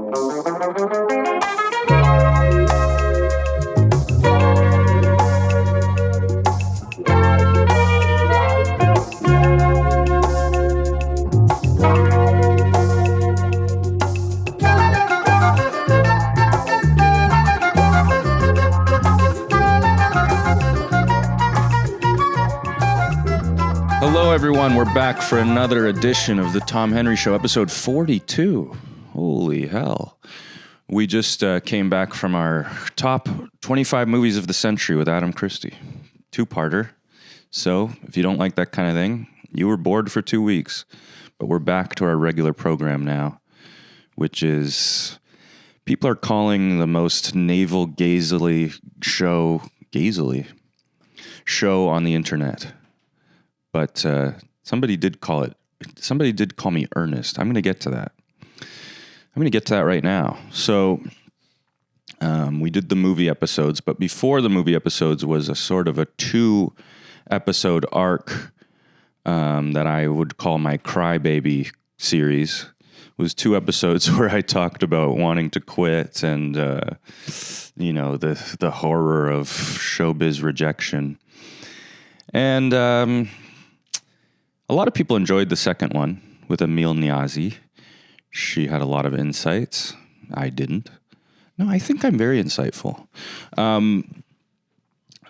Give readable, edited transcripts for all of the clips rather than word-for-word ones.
Hello, everyone. We're back for another edition of the Tom Henry Show, episode 42. Holy hell. We just came back from our top 25 movies of the century with Adam Christie. Two-parter. So, if you don't like that kind of thing, you were bored for 2 weeks. But we're back to our regular program now, which is, people are calling the most navel-gazily show on the internet. But somebody did call me earnest. I'm going to get to that. Right now. So we did the movie episodes, but before the movie episodes was a sort of a 2-episode arc that I would call my crybaby series. It was 2 episodes where I talked about wanting to quit and, the horror of showbiz rejection. And a lot of people enjoyed the second one with Emil Niazi. She had a lot of insights. I didn't. No, I think I'm very insightful.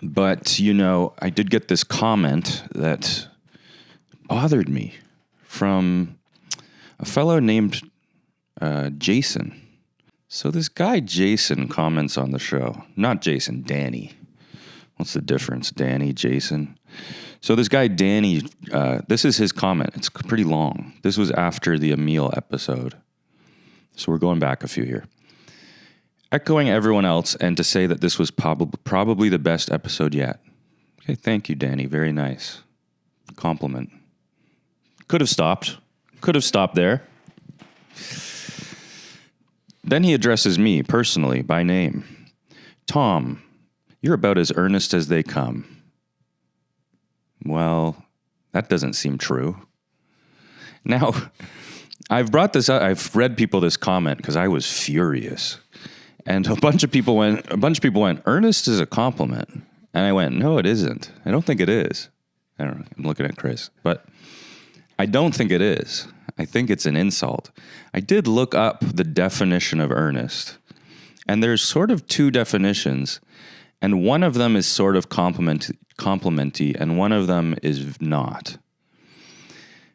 But, I did get this comment that bothered me from a fellow named Jason. So this guy Jason comments on the show. Not Jason, Danny. What's the difference? Danny, Jason. So this guy, Danny, this is his comment. It's pretty long. This was after the Emil episode. So we're going back a few here. Echoing everyone else and to say that this was probably the best episode yet. Okay, thank you, Danny. Very nice. Compliment. Could have stopped there. Then he addresses me personally by name. Tom, you're about as earnest as they come. Well, that doesn't seem true. Now, I've brought this up. I've read people this comment because I was furious. And a bunch of people went, earnest is a compliment. And I went, no, it isn't. I don't think it is. I don't know. I'm looking at Chris. But I don't think it is. I think it's an insult. I did look up the definition of earnest. And there's sort of 2 definitions. And one of them is sort of complimenty, and one of them is not.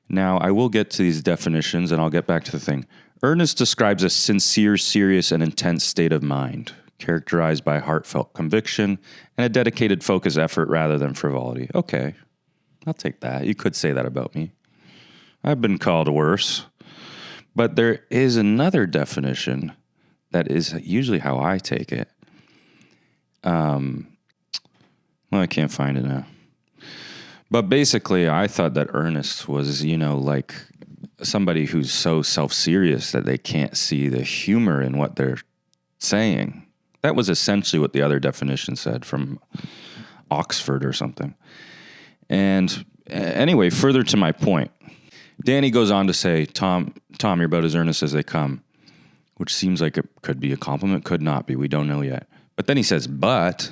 Now, I will get to these definitions, and I'll get back to the thing. Earnest describes a sincere, serious, and intense state of mind, characterized by heartfelt conviction and a dedicated focused effort rather than frivolity. Okay, I'll take that. You could say that about me. I've been called worse. But there is another definition that is usually how I take it. Well, I can't find it now. But basically, I thought that earnest was, like somebody who's so self-serious that they can't see the humor in what they're saying. That was essentially what the other definition said from Oxford or something. And anyway, further to my point, Danny goes on to say, Tom, you're about as earnest as they come, which seems like it could be a compliment, could not be. We don't know yet. But then he says, but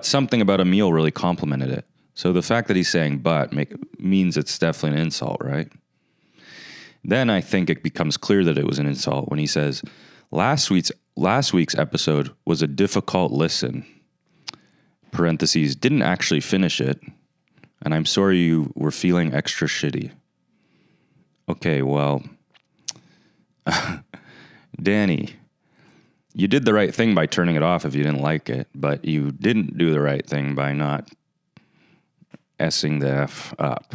something about Emil really complimented it. So the fact that he's saying but means it's definitely an insult, right? Then I think it becomes clear that it was an insult when he says, last week's episode was a difficult listen. Parentheses, didn't actually finish it. And I'm sorry you were feeling extra shitty. Okay, well, Danny, you did the right thing by turning it off if you didn't like it, but you didn't do the right thing by not S-ing the F up.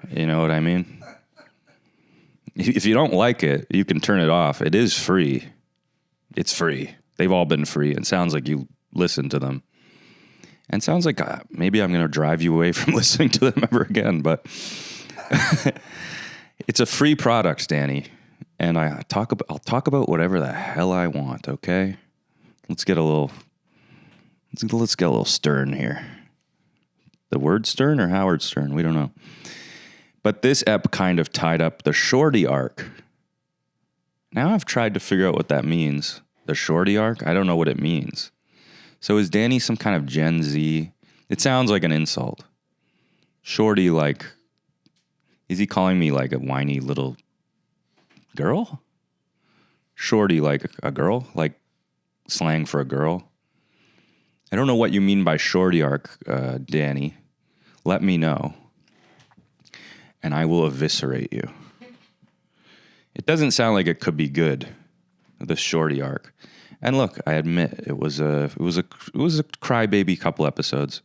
You know what I mean? If you don't like it, you can turn it off. It is free. It's free. They've all been free. It sounds like you listen to them. And sounds like maybe I'm going to drive you away from listening to them ever again, but it's a free product, Danny. And I'll talk about whatever the hell I want, okay? Let's get a little Stern here. The word Stern or Howard Stern? We don't know. But this ep kind of tied up the Shorty arc. Now I've tried to figure out what that means. The shorty arc? I don't know what it means. So is Danny some kind of Gen Z? It sounds like an insult. Shorty, like, is he calling me like a whiny little girl? Shorty, like a girl? Like slang for a girl? I don't know what you mean by shorty arc, Danny. Let me know. And I will eviscerate you. It doesn't sound like it could be good, the shorty arc. And look, I admit it was a crybaby couple episodes.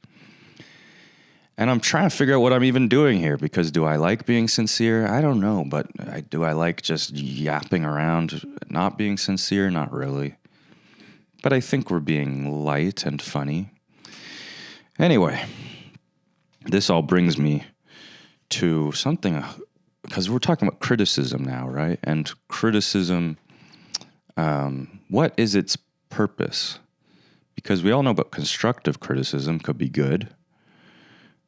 And I'm trying to figure out what I'm even doing here, because do I like being sincere? I don't know, but do I like just yapping around, not being sincere? Not really. But I think we're being light and funny. Anyway, this all brings me to something, because we're talking about criticism now, right? And criticism, what is its purpose? Because we all know about constructive criticism could be good.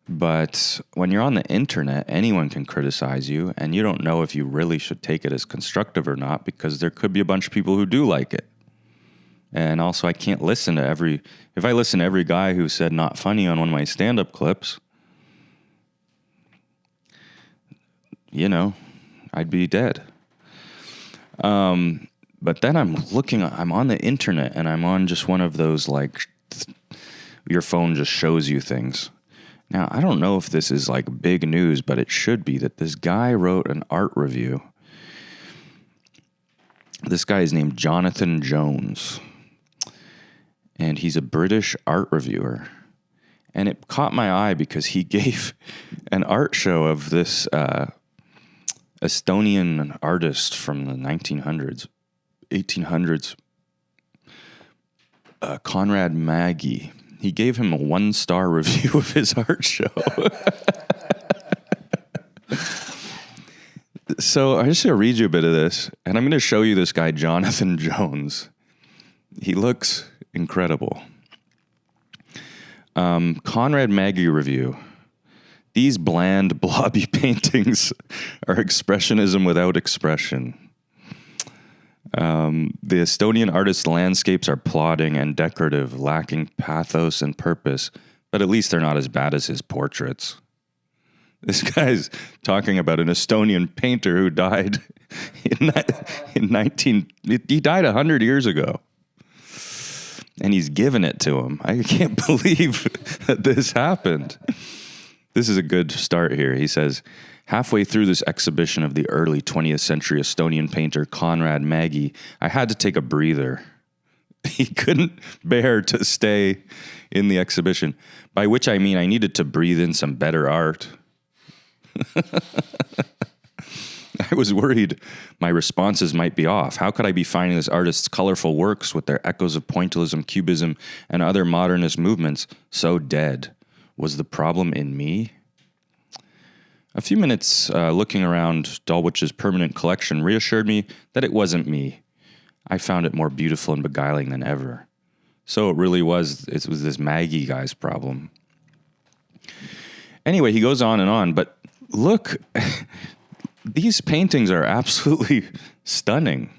But when you're on the internet, anyone can criticize you, and you don't know if you really should take it as constructive or not, because there could be a bunch of people who do like it. And also, I can't listen to if I listen to every guy who said not funny on one of my stand-up clips, I'd be dead. But then I'm on the internet, and I'm on just one of those, like, your phone just shows you things. Now, I don't know if this is like big news, but it should be, that this guy wrote an art review. This guy is named Jonathan Jones, and he's a British art reviewer. And it caught my eye because he gave an art show of this Estonian artist from the 1800s, Conrad Maggi. He gave him a 1-star review of his art show. So I'm just going to read you a bit of this, and I'm going to show you this guy, Jonathan Jones. He looks incredible. Conrad Maggi review. These bland, blobby paintings are expressionism without expression. The Estonian artist's landscapes are plodding and decorative, lacking pathos and purpose, but at least they're not as bad as his portraits. This guy's talking about an Estonian painter who died he died 100 years ago. And he's given it to him. I can't believe that this happened. This is a good start here. He says, halfway through this exhibition of the early 20th century Estonian painter Conrad Maggi, I had to take a breather. He couldn't bear to stay in the exhibition, by which I mean I needed to breathe in some better art. I was worried my responses might be off. How could I be finding this artist's colorful works with their echoes of pointillism, cubism, and other modernist movements so dead? Was the problem in me? A few minutes looking around Dulwich's permanent collection reassured me that it wasn't me. I found it more beautiful and beguiling than ever. So it was this Maggi guy's problem. Anyway, he goes on, but look, these paintings are absolutely stunning.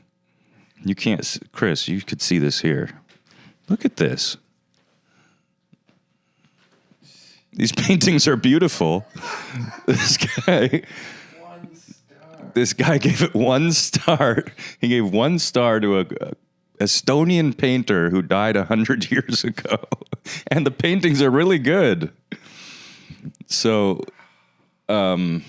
You can't, Chris, you could see this here. Look at this. These paintings are beautiful. This guy gave it 1 star. He gave 1 star to a Estonian painter who died 100 years ago. And the paintings are really good. So, he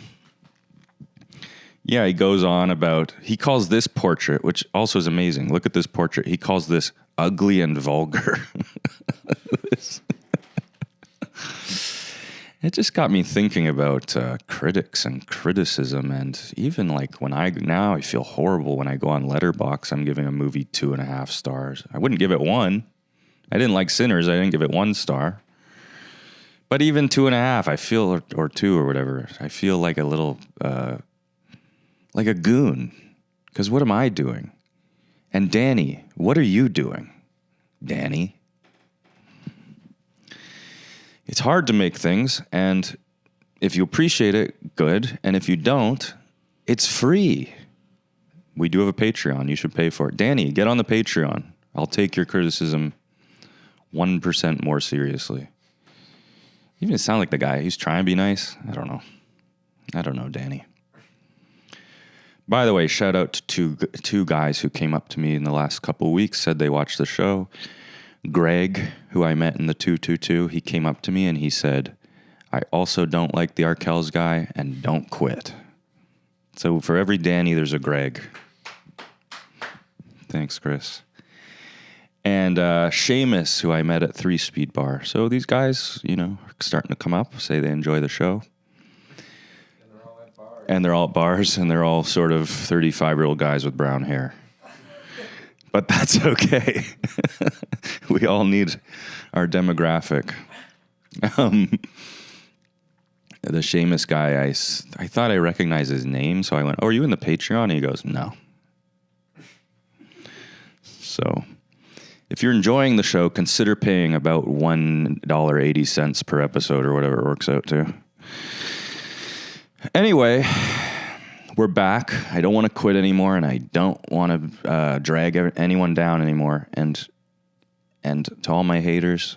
goes on about, he calls this portrait, which also is amazing. Look at this portrait. He calls this ugly and vulgar. It just got me thinking about critics and criticism, and even like now I feel horrible when I go on Letterboxd. I'm giving a movie 2.5 stars. I wouldn't give it 1. I didn't like Sinners. I didn't give it 1 star. But even 2.5, I feel, or 2 or whatever, I feel like a little, like a goon. Because what am I doing? And Danny, what are you doing? Danny? It's hard to make things, and if you appreciate it, good. And if you don't, it's free. We do have a Patreon. You should pay for it. Danny, get on the Patreon. I'll take your criticism 1% more seriously. You even sound like the guy. He's trying to be nice. I don't know, Danny. By the way, shout out to two guys who came up to me in the last couple of weeks, said they watched the show. Greg, who I met in the 222, he came up to me and he said, I also don't like the Arkells guy and don't quit. So for every Danny, there's a Greg. Thanks, Chris. And Seamus, who I met at 3 Speed Bar. So these guys, are starting to come up, say they enjoy the show. And they're all at bars, and they're all sort of 35-year-old guys with brown hair. But that's okay. We all need our demographic. The Seamus guy, I thought I recognized his name, so I went, oh, are you in the Patreon? And he goes, no. So if you're enjoying the show, consider paying about $1.80 per episode or whatever it works out to. Anyway, we're back. I don't want to quit anymore, and I don't want to drag anyone down anymore. And to all my haters,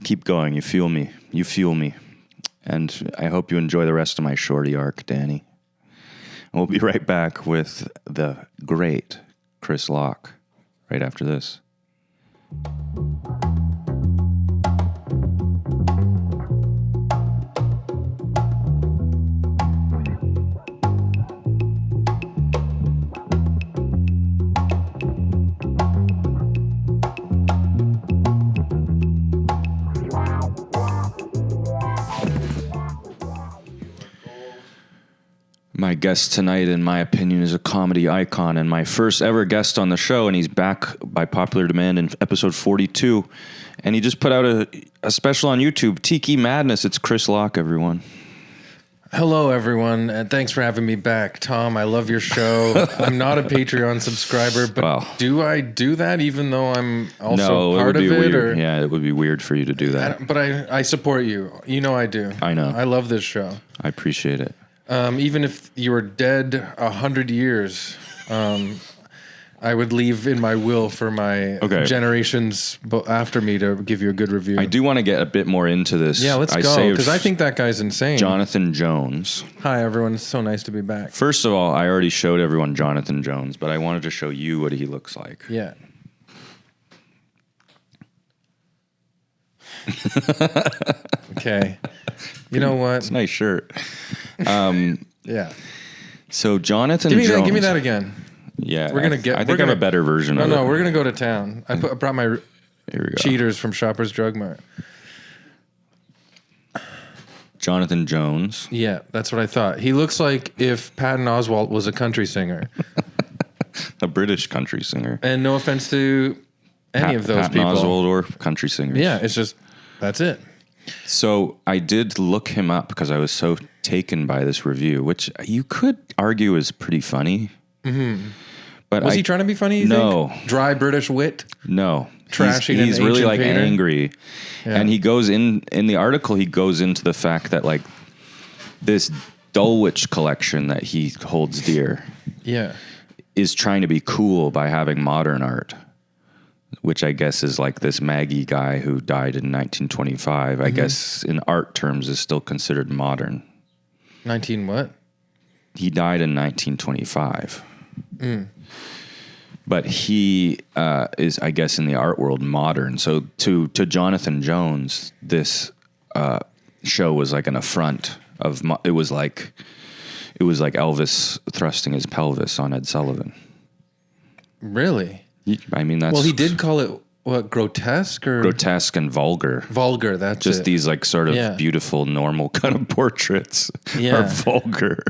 keep going. You feel me. You fuel me. And I hope you enjoy the rest of my shorty arc, Danny. And we'll be right back with the great Chris Locke right after this. My guest tonight, in my opinion, is a comedy icon and my first ever guest on the show, and he's back by popular demand in episode 42. And he just put out a special on YouTube, Tiki Madness. It's Chris Locke, everyone. Hello, everyone, and thanks for having me back. Tom, I love your show. I'm not a Patreon subscriber, but do I do that even though I'm also part of it? Weird. Or? Yeah, it would be weird for you to do that. But I support you. You know I do. I know. I love this show. I appreciate it. Even if you were dead 100 years, I would leave in my will for my generations after me to give you a good review. I do want to get a bit more into this. Yeah, let's go, because I think that guy's insane. Jonathan Jones. Hi, everyone. It's so nice to be back. First of all, I already showed everyone Jonathan Jones, but I wanted to show you what he looks like. Yeah. Okay. You know what? It's a nice shirt. Yeah. So Jonathan Jones. Give me that again. Yeah. We're gonna I think I have a better version of it. No, we're gonna go to town. I brought my cheaters from Shoppers Drug Mart. Jonathan Jones. Yeah, that's what I thought. He looks like if Patton Oswalt was a country singer. A British country singer. And no offense to any of those people. Patton Oswalt or country singers. Yeah, it's just, that's it. So I did look him up because I was so taken by this review, which you could argue is pretty funny. Mm-hmm. But was he trying to be funny? No. Think? Dry British wit? No. Trashing He's really like painter? angry. Yeah. And he goes in the article, he goes into the fact that like this Dulwich collection that he holds dear is trying to be cool by having modern art. Which I guess is like this Maggie guy who died in 1925. I guess in art terms is still considered modern. 19 what? He died in 1925. But he is, I guess, in the art world modern. So to Jonathan Jones, this show was like an affront of. It was like Elvis thrusting his pelvis on Ed Sullivan. Really? I mean, that's... Well, he did call it, what, grotesque? Or grotesque and vulgar. Vulgar, that's just these, like, sort of beautiful, normal kind of portraits are vulgar.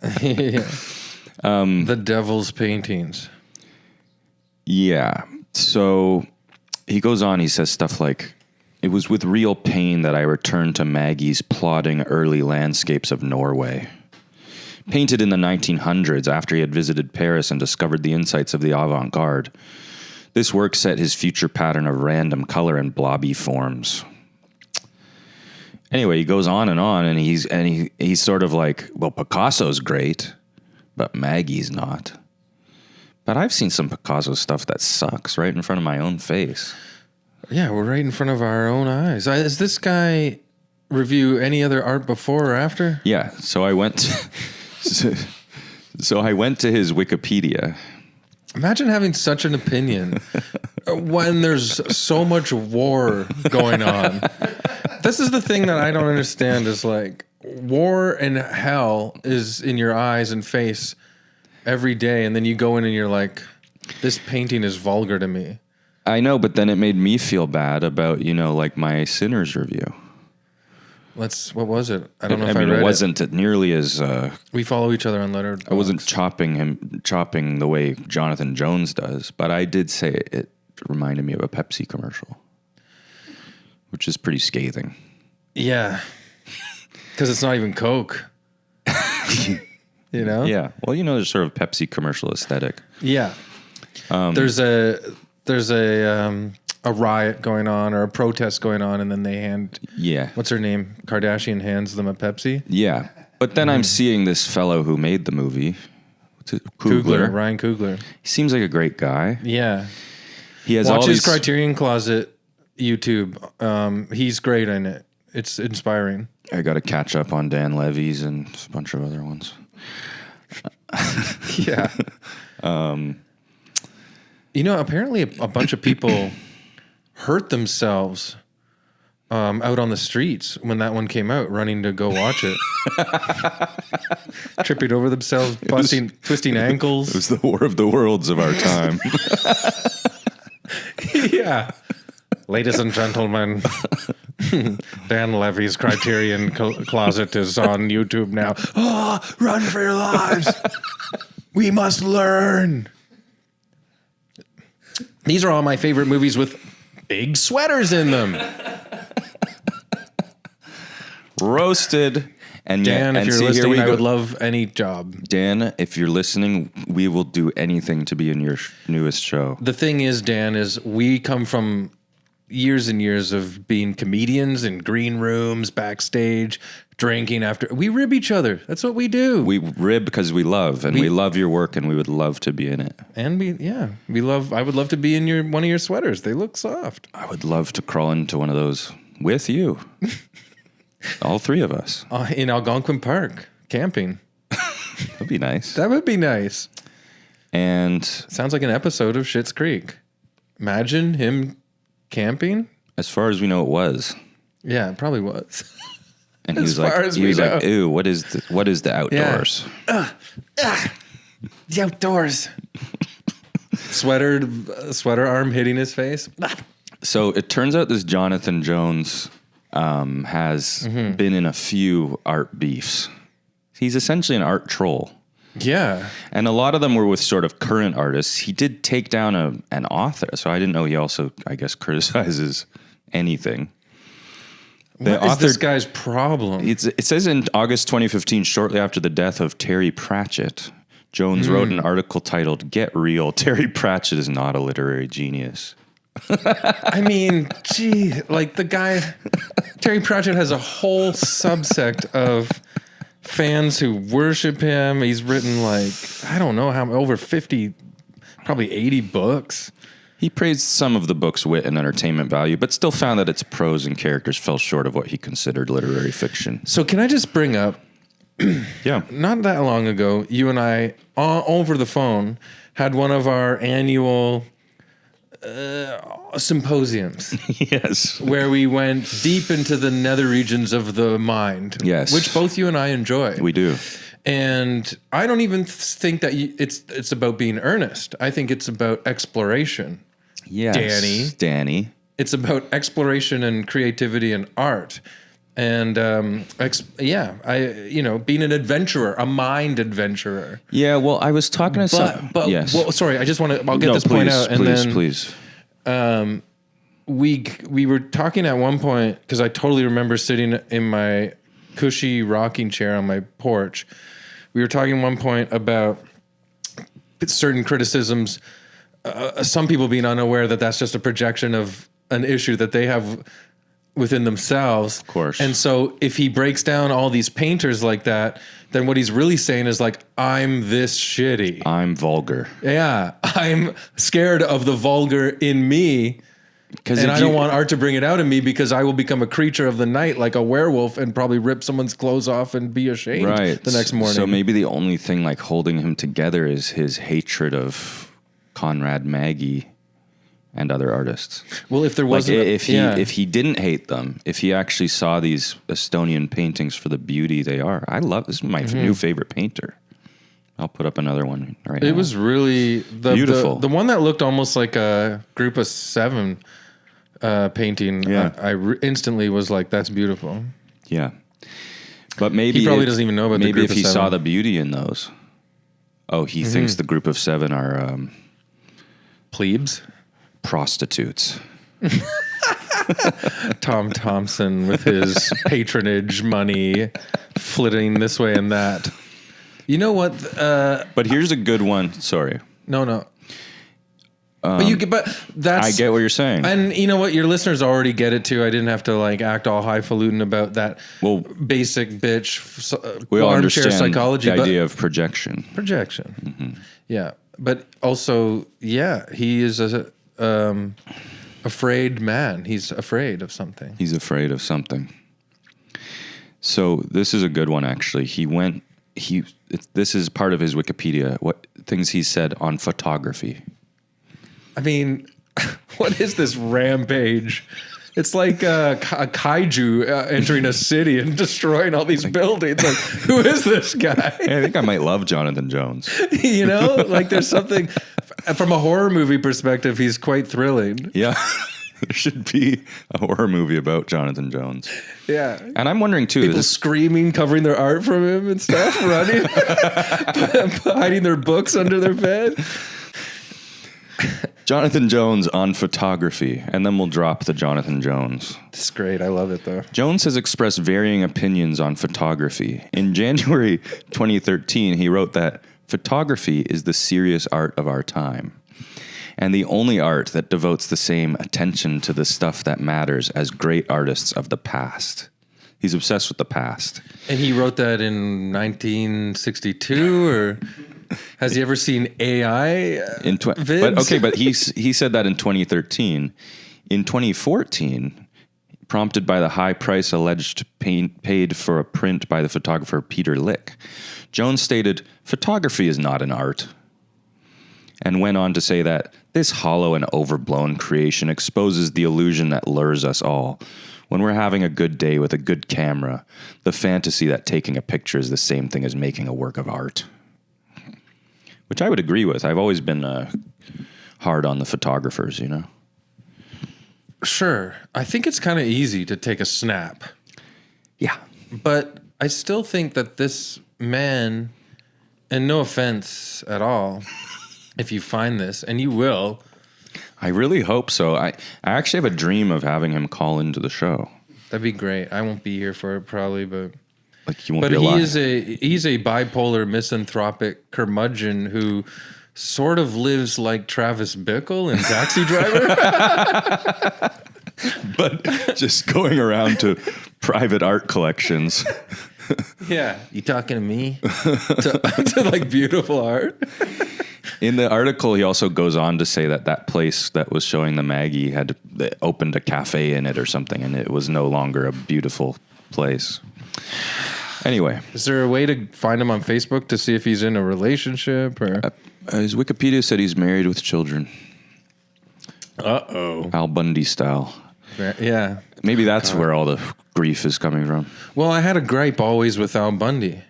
The devil's paintings. Yeah. So he goes on, he says stuff like, it was with real pain that I returned to Maggie's plodding early landscapes of Norway. Painted in the 1900s after he had visited Paris and discovered the insights of the avant-garde. This work set his future pattern of random color and blobby forms. Anyway, he goes on, and he's sort of like, well, Picasso's great, but Maggie's not. But I've seen some Picasso stuff that sucks right in front of my own face. Yeah, we're right in front of our own eyes. Does this guy review any other art before or after? Yeah, so I went to, so I went to his Wikipedia. Imagine having such an opinion when there's so much war going on. This is the thing that I don't understand is like war and hell is in your eyes and face every day, and then you go in and you're like, this painting is vulgar to me. I know, but then it made me feel bad about, like my Sinners review. What was it? I don't know if I mean, read it wasn't nearly as... we follow each other on Letterboxd. I wasn't chopping the way Jonathan Jones does, but I did say it reminded me of a Pepsi commercial, which is pretty scathing. Yeah, because it's not even Coke. Yeah. Well, there's sort of Pepsi commercial aesthetic. Yeah. There's a riot going on or a protest going on, and then they hand what's her name? Kardashian hands them a Pepsi. Yeah. But then I'm seeing this fellow who made the movie, Ryan Coogler. He seems like a great guy. Yeah. He has Watch all his these Criterion Closet YouTube. He's great in it. It's inspiring. I got to catch up on Dan Levy's and a bunch of other ones. Yeah. Apparently a bunch of people hurt themselves out on the streets when that one came out, running to go watch it. Tripping over themselves, twisting ankles. It was the War of the Worlds of our time. Yeah. Ladies and gentlemen, Dan Levy's Criterion Closet is on YouTube now. Oh, run for your lives. We must learn. These are all my favorite movies with big sweaters in them. Roasted. And Dan, if you're listening, I would love any job. Dan, if you're listening, we will do anything to be in your newest show. The thing is, Dan, is we come from years and years of being comedians in green rooms, backstage, drinking after. We rib each other. That's what we do. We rib because we love, and we love your work, and we would love to be in it. And we love. I would love to be in one of your sweaters. They look soft. I would love to crawl into one of those with you. All three of us. In Algonquin Park, camping. That'd be nice. That would be nice. And sounds like an episode of Schitt's Creek. Imagine him camping. As far as we know, it was. Yeah, it probably was. And he was like, "Ew, what is the outdoors?" Yeah. The outdoors. Sweater arm hitting his face. So it turns out this Jonathan Jones has been in a few art beefs. He's essentially an art troll. Yeah. And a lot of them were with sort of current artists. He did take down an author, so I didn't know he also, I guess, criticizes anything. What is this guy's problem? It says in August 2015, shortly after the death of Terry Pratchett, Jones wrote an article titled, "Get Real, Terry Pratchett is not a literary genius." I mean, gee, like the guy, Terry Pratchett has a whole subsect of fans who worship him. He's written I don't know over 50, probably 80 books. He praised some of the book's wit and entertainment value, but still found that its prose and characters fell short of what he considered literary fiction. So can I just bring up, yeah, not that long ago, you and I, over the phone, had one of our annual symposiums. Yes. Where we went deep into the nether regions of the mind. Yes. Which both you and I enjoy. We do. And I don't even think that it's about being earnest. I think it's about exploration. Yes. Danny. It's about exploration and creativity and art. And being an adventurer, a mind adventurer. Yeah, well, I was talking to some. Yes. Well, sorry, I just want to. I'll get this point out, and then please. We were talking at one point because I totally remember sitting in my cushy rocking chair on my porch. We were talking at one point about certain criticisms. Some people being unaware that that's just a projection of an issue that they have within themselves. Of course. And so if he breaks down all these painters like that, then what he's really saying is like, I'm this shitty. I'm vulgar. Yeah. I'm scared of the vulgar in me. And I don't want art to bring it out in me because I will become a creature of the night like a werewolf and probably rip someone's clothes off and be ashamed the next morning. So maybe the only thing like holding him together is his hatred of Conrad Maggie and other artists. Well, if there was like if he didn't hate them, if he actually saw these Estonian paintings for the beauty they are, I love this is my new favorite painter. I'll put up another one right now. It was really beautiful. The one that looked almost like a group of 7 painting. Yeah. I instantly was like, that's beautiful. Yeah. But maybe he probably doesn't even know about the group of 7. Maybe if he saw the beauty in those. Oh, he thinks the group of 7 are plebes, prostitutes. Tom Thompson with his patronage money flitting this way and that. You know what? But here's a good one. Sorry. No. But that's. I get what you're saying. And you know what? Your listeners already get it too. I didn't have to like act all highfalutin about that. Well, basic bitch. We all armchair understand psychology. The idea of projection. Yeah, but also, he is a afraid man. He's afraid of something. He's afraid of something. So this is a good one, actually. This is part of his Wikipedia. What things he said on photography. I mean, what is this rampage? It's like a kaiju entering a city and destroying all these buildings. Like, who is this guy? I think I might love Jonathan Jones. You know, like there's something from a horror movie perspective. He's quite thrilling. Yeah. There should be a horror movie about Jonathan Jones. Yeah. And I'm wondering, too. People screaming, covering their art from him and stuff, running, hiding their books under their bed. Jonathan Jones on photography, and then we'll drop the Jonathan Jones. It's great. I love it, though. Jones has expressed varying opinions on photography. In January 2013, he wrote that photography is the serious art of our time, and the only art that devotes the same attention to the stuff that matters as great artists of the past. He's obsessed with the past. And he wrote that in 1962, or has he ever seen AI vids? But he said that in 2013. In 2014, prompted by the high price alleged paid for a print by the photographer Peter Lick, Jones stated, "Photography is not an art," and went on to say that this hollow and overblown creation exposes the illusion that lures us all. When we're having a good day with a good camera, the fantasy that taking a picture is the same thing as making a work of art. Which I would agree with. I've always been hard on the photographers, you know? Sure. I think it's kind of easy to take a snap. Yeah. But I still think that this man, and no offense at all, if you find this, and you will. I really hope so. I actually have a dream of having him call into the show. That'd be great. I won't be here for it probably, but like you won't be alive. He's a bipolar misanthropic curmudgeon who sort of lives like Travis Bickle in Taxi Driver. But just going around to private art collections. Yeah. You talking to me? to like beautiful art? In the article, he also goes on to say that place that was showing the Maggie they opened a cafe in it or something, and it was no longer a beautiful place. Anyway. Is there a way to find him on Facebook to see if he's in a relationship? Or his Wikipedia said he's married with children. Uh-oh. Al Bundy style. Yeah. Maybe that's where all the grief is coming from. Well, I had a gripe always with Al Bundy.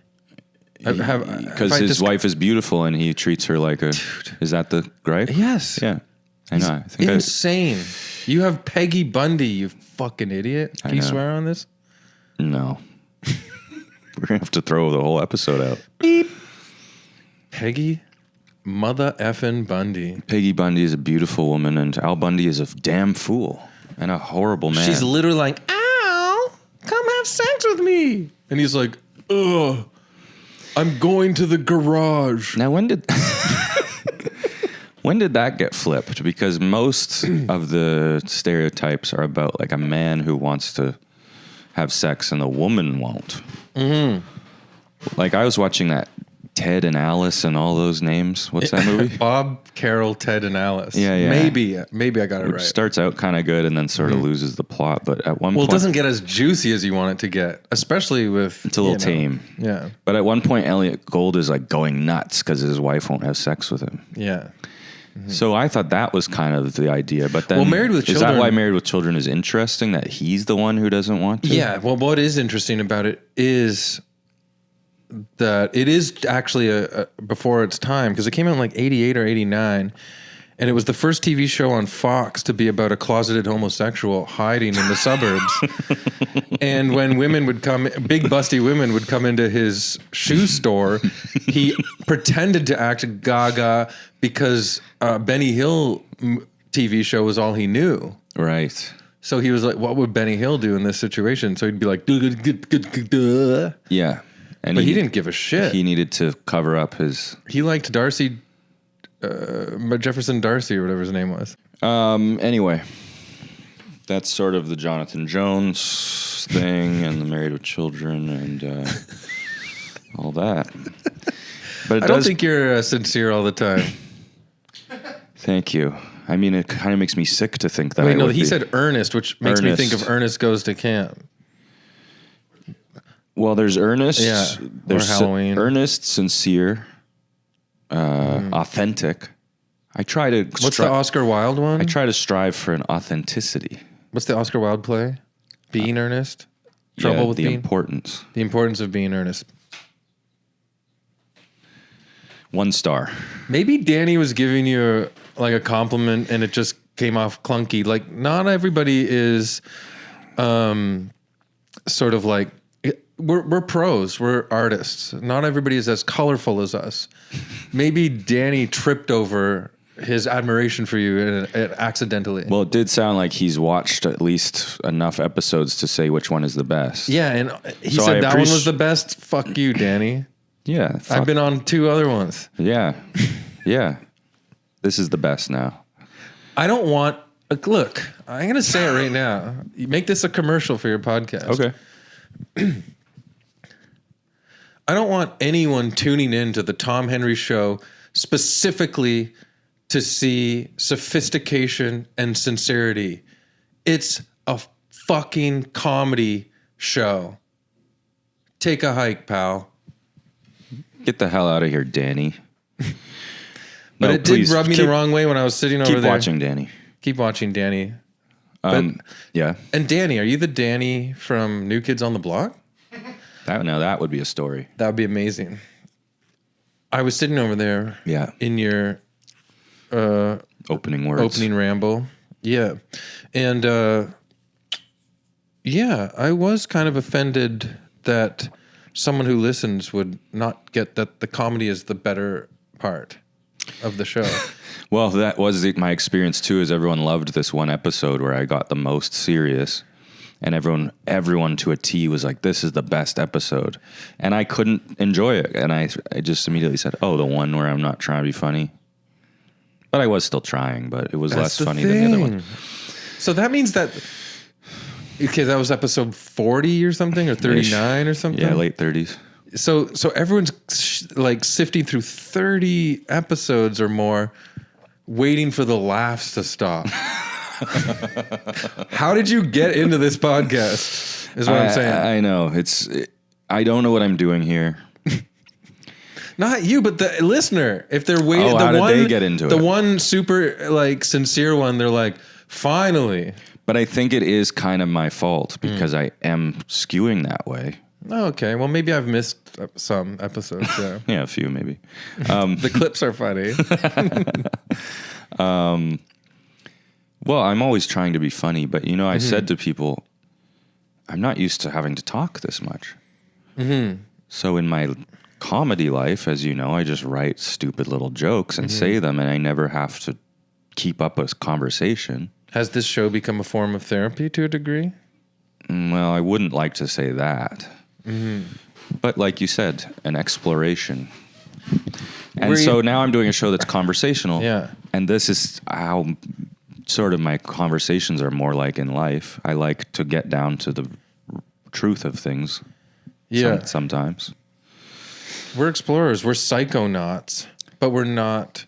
Because his wife is beautiful and he treats her like a... Dude. Is that the gripe? Yes. Yeah. I know. I think insane. You have Peggy Bundy, you fucking idiot. Can you swear on this? No. We're going to have to throw the whole episode out. Beep. Peggy mother effing Bundy. Peggy Bundy is a beautiful woman and Al Bundy is a damn fool and a horrible man. She's literally like, Al, come have sex with me. And he's like, ugh. I'm going to the garage. Now, when When did that get flipped? Because most of the stereotypes are about like a man who wants to have sex and the woman won't. Mm-hmm. Like I was watching that Ted and Alice and all those names. What's that movie? Bob, Carol, Ted, and Alice. Yeah. Maybe I got it right. Starts out kind of good and then sort of loses the plot. But at one point, it doesn't get as juicy as you want it to get, especially with it's a little tame. Yeah. But at one point, Elliot Gould is like going nuts because his wife won't have sex with him. Yeah. So I thought that was kind of the idea, but then Married with is Children, that why Married with Children is interesting? That he's the one who doesn't want to. Yeah. Well, what is interesting about it is that it is actually a before its time, because it came out in like 88 or 89, and it was the first TV show on Fox to be about a closeted homosexual hiding in the suburbs. And when women would come, big busty women would come into his shoe store, he pretended to act gaga because Benny Hill TV show was all he knew. Right. So he was like, what would Benny Hill do in this situation? So he'd be like, duh. Yeah. And But he didn't give a shit. He needed to cover up his... He liked Darcy, Jefferson Darcy or whatever his name was. Anyway, that's sort of the Jonathan Jones thing and the Married with Children and all that. But I don't think you're sincere all the time. Thank you. I mean, it kind of makes me sick to think that. Wait, no, he said earnest, which makes me think of Ernest Goes to Camp. Well, there's earnest. Yeah, there's or Halloween. Earnest, sincere, authentic. I try to... What's the Oscar Wilde one? I try to strive for an authenticity. What's the Oscar Wilde play? Being earnest? Trouble with the being? importance. The importance of being earnest. 1 star. Maybe Danny was giving you a compliment and it just came off clunky. Like, not everybody is sort of like... We're pros. We're artists. Not everybody is as colorful as us. Maybe Danny tripped over his admiration for you and accidentally. Well, it did sound like he's watched at least enough episodes to say which one is the best. Yeah, and he said that one was the best. Fuck you, Danny. Yeah. I've been on 2 other ones. Yeah. Yeah. This is the best now. I don't want... Look, I'm going to say it right now. You make this a commercial for your podcast. Okay. I don't want anyone tuning in to the Tom Henry Show specifically to see sophistication and sincerity. It's a fucking comedy show. Take a hike, pal. Get the hell out of here, Danny. But it did rub me the wrong way when I was sitting over there. Keep watching, Danny. Keep watching, Danny. Yeah. And Danny, are you the Danny from New Kids on the Block? That would be a story. That would be amazing. I was sitting over there. Yeah. In your opening words. Opening ramble. Yeah. And I was kind of offended that someone who listens would not get that the comedy is the better part of the show. Well, that was my experience too, is everyone loved this one episode where I got the most serious. And everyone to a T was like, this is the best episode. And I couldn't enjoy it. And I just immediately said, oh, the one where I'm not trying to be funny. But I was still trying, but it was less funny than the other one. So that means that, okay, that was episode 40 or something, or 39 or something? Yeah, late 30s. So everyone's like sifting through 30 episodes or more, waiting for the laughs to stop. How did you get into this podcast? Is what I'm saying. I know. I don't know what I'm doing here. Not you, but the listener. If they're waiting, how did they get into it? The one super sincere one, they're like, finally. But I think it is kind of my fault because I am skewing that way. Oh, okay. Well, maybe I've missed some episodes. Yeah, yeah, a few maybe. The clips are funny. Well, I'm always trying to be funny, but I said to people, I'm not used to having to talk this much. Mm-hmm. So in my comedy life, as you know, I just write stupid little jokes and say them, and I never have to keep up a conversation. Has this show become a form of therapy to a degree? Well, I wouldn't like to say that. Mm-hmm. But like you said, an exploration. And so now I'm doing a show that's conversational. Yeah. And this is how sort of my conversations are more like in life. I like to get down to the truth of things. Yeah. Sometimes. We're explorers. We're psychonauts, but we're not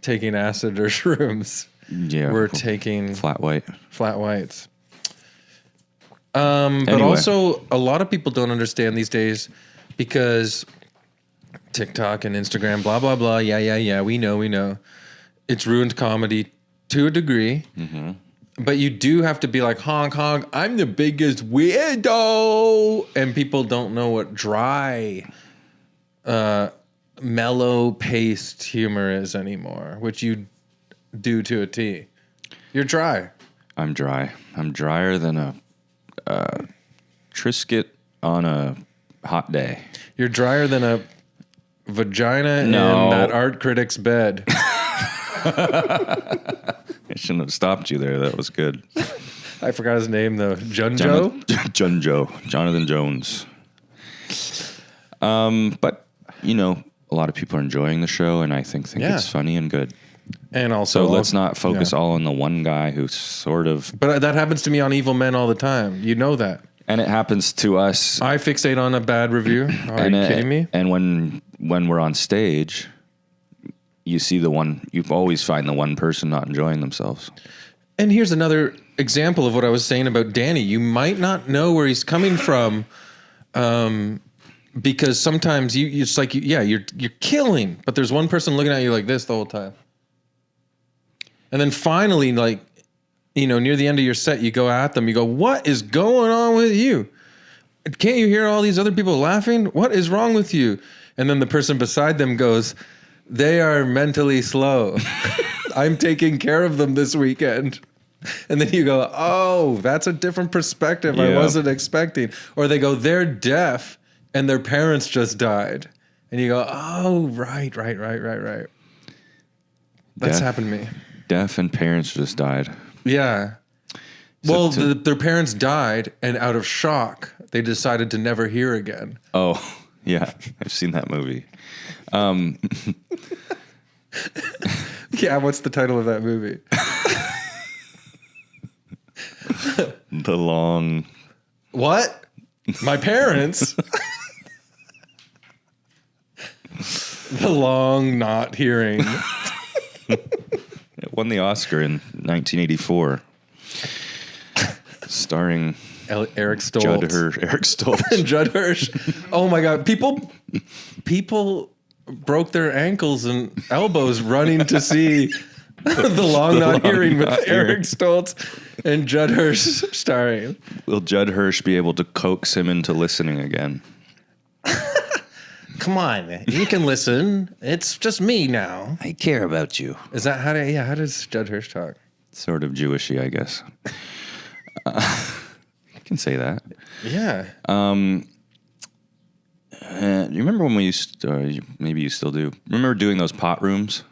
taking acid or shrooms. Yeah. We're taking flat white. Flat whites. But Anyway. also a lot of people don't understand these days because TikTok and Instagram, blah, blah, blah. Yeah. We know. It's ruined comedy to a degree. Mm-hmm. But you do have to be like, honk, honk, I'm the biggest weirdo. And people don't know what dry, mellow paced humor is anymore, which you do to a T. You're dry. I'm dry. I'm drier than a Triscuit on a hot day. You're drier than a vagina in that art critic's bed. I shouldn't have stopped you there. That was good. I forgot his name though. Junjo? Jonathan Jones. But a lot of people are enjoying the show, and I think it's funny and good. And also, so let's not focus all on the one guy who's sort of. But that happens to me on Evil Men all the time. You know that. And it happens to us. I fixate on a bad review. Are you kidding me? And when we're on stage, you see you always find the one person not enjoying themselves. And here's another example of what I was saying about Danny. You might not know where he's coming from, because sometimes it's like you're killing, but there's one person looking at you like this the whole time. And then finally, like, near the end of your set, you go at them. You go, what is going on with you? Can't you hear all these other people laughing? What is wrong with you? And then the person beside them goes, they are mentally slow. I'm taking care of them this weekend. And then you go, oh, that's a different perspective I wasn't expecting. Or they go, they're deaf and their parents just died. And you go, oh, right. That's happened to me. Deaf and parents just died. Yeah. Well, their parents died, and out of shock, they decided to never hear again. Oh, yeah. I've seen that movie. Yeah, what's the title of that movie? The Long... What? My parents? The Long Not Hearing. It won the Oscar in 1984. Starring Eric Stoltz. Eric Stoltz. And Judd Hirsch. Oh my God. People broke their ankles and elbows running to see The Long Not Hearing with Eric Stoltz and Judd Hirsch starring. Will Judd Hirsch be able to coax him into listening again? Come on, you can listen. It's just me now. I care about you. Is that how does Judd Hirsch talk? Sort of Jewishy, I guess. You can say that. Yeah. You remember when we used to, maybe you still do, remember doing those pot rooms?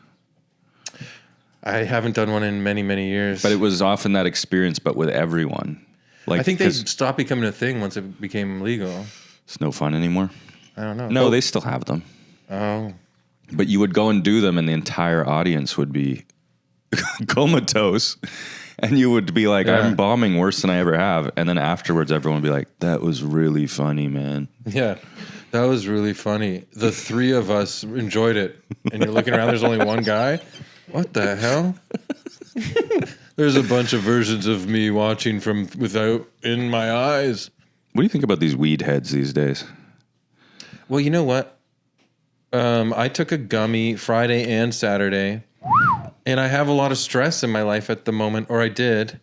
I haven't done one in many, many years. But it was often that experience, but with everyone. Like, I think they stopped becoming a thing once it became legal. It's no fun anymore. I don't know. No, they still have them. Oh. But you would go and do them, and the entire audience would be comatose. And you would be like, I'm bombing worse than I ever have. And then afterwards, everyone would be like, that was really funny, man. Yeah, that was really funny. The three of us enjoyed it. And you're looking around, there's only one guy. What the hell? There's a bunch of versions of me watching from without in my eyes. What do you think about these weed heads these days? Well, you know what? I took a gummy Friday and Saturday, and I have a lot of stress in my life at the moment, or I did,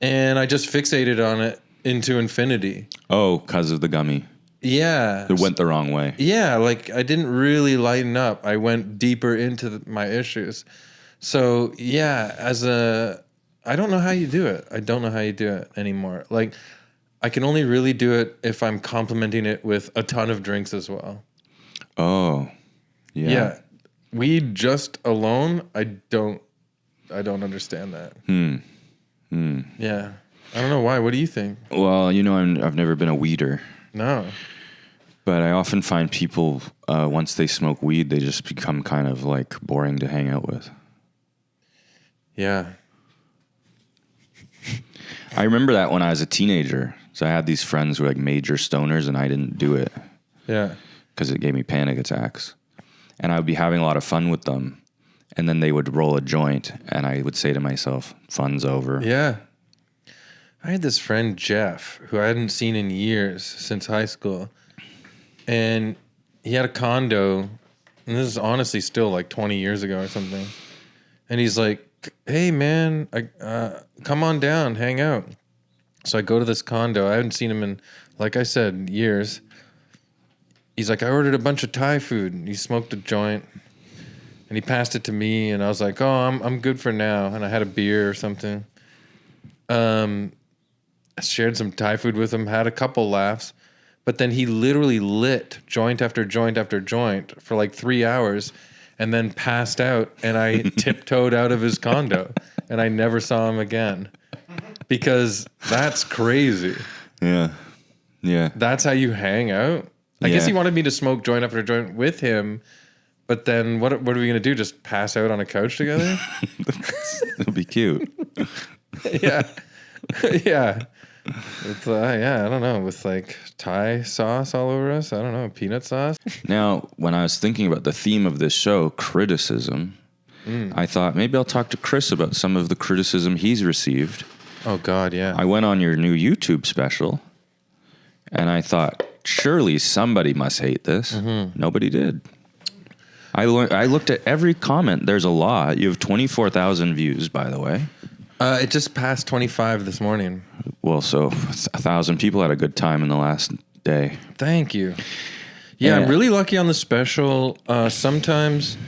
and I just fixated on it into infinity. Oh, because of the gummy. Yeah. It went the wrong way. Yeah, like I didn't really lighten up. I went deeper into my issues. So, yeah, I don't know how you do it. I don't know how you do it anymore. Like, I can only really do it if I'm complementing it with a ton of drinks as well. Oh, yeah. Yeah. Weed just alone, I don't understand that. Yeah. I don't know why. What do you think? Well, I've never been a weeder. No. But I often find people, once they smoke weed, they just become kind of like boring to hang out with. Yeah. I remember that when I was a teenager. So I had these friends who were like major stoners, and I didn't do it. Yeah. Because it gave me panic attacks. And I would be having a lot of fun with them. And then they would roll a joint, and I would say to myself, fun's over. Yeah. I had this friend, Jeff, who I hadn't seen in years since high school. And he had a condo, and this is honestly still like 20 years ago or something. And he's like, hey, man, come on down, hang out. So I go to this condo. I haven't seen him in, like I said, years. He's like, I ordered a bunch of Thai food. And he smoked a joint, and he passed it to me. And I was like, oh, I'm good for now. And I had a beer or something. I shared some Thai food with him, had a couple laughs. But then he literally lit joint after joint after joint for like 3 hours and then passed out. And I tiptoed out of his condo and I never saw him again because that's crazy. Yeah. Yeah. That's how you hang out. I guess he wanted me to smoke joint after joint with him. But then what are we going to do? Just pass out on a couch together? It'll be cute. Yeah. Yeah. With, I don't know, with like Thai sauce all over us. I don't know, peanut sauce. Now, when I was thinking about the theme of this show, criticism, I thought maybe I'll talk to Chris about some of the criticism he's received. Oh, God, yeah. I went on your new YouTube special, and I thought, surely somebody must hate this. Nobody did. I looked at every comment. There's a lot. You have 24,000 views, by the way. It just passed 25 this morning. Well, so 1,000 people had a good time in the last day. Thank you. Yeah, I'm really lucky on the special. Sometimes,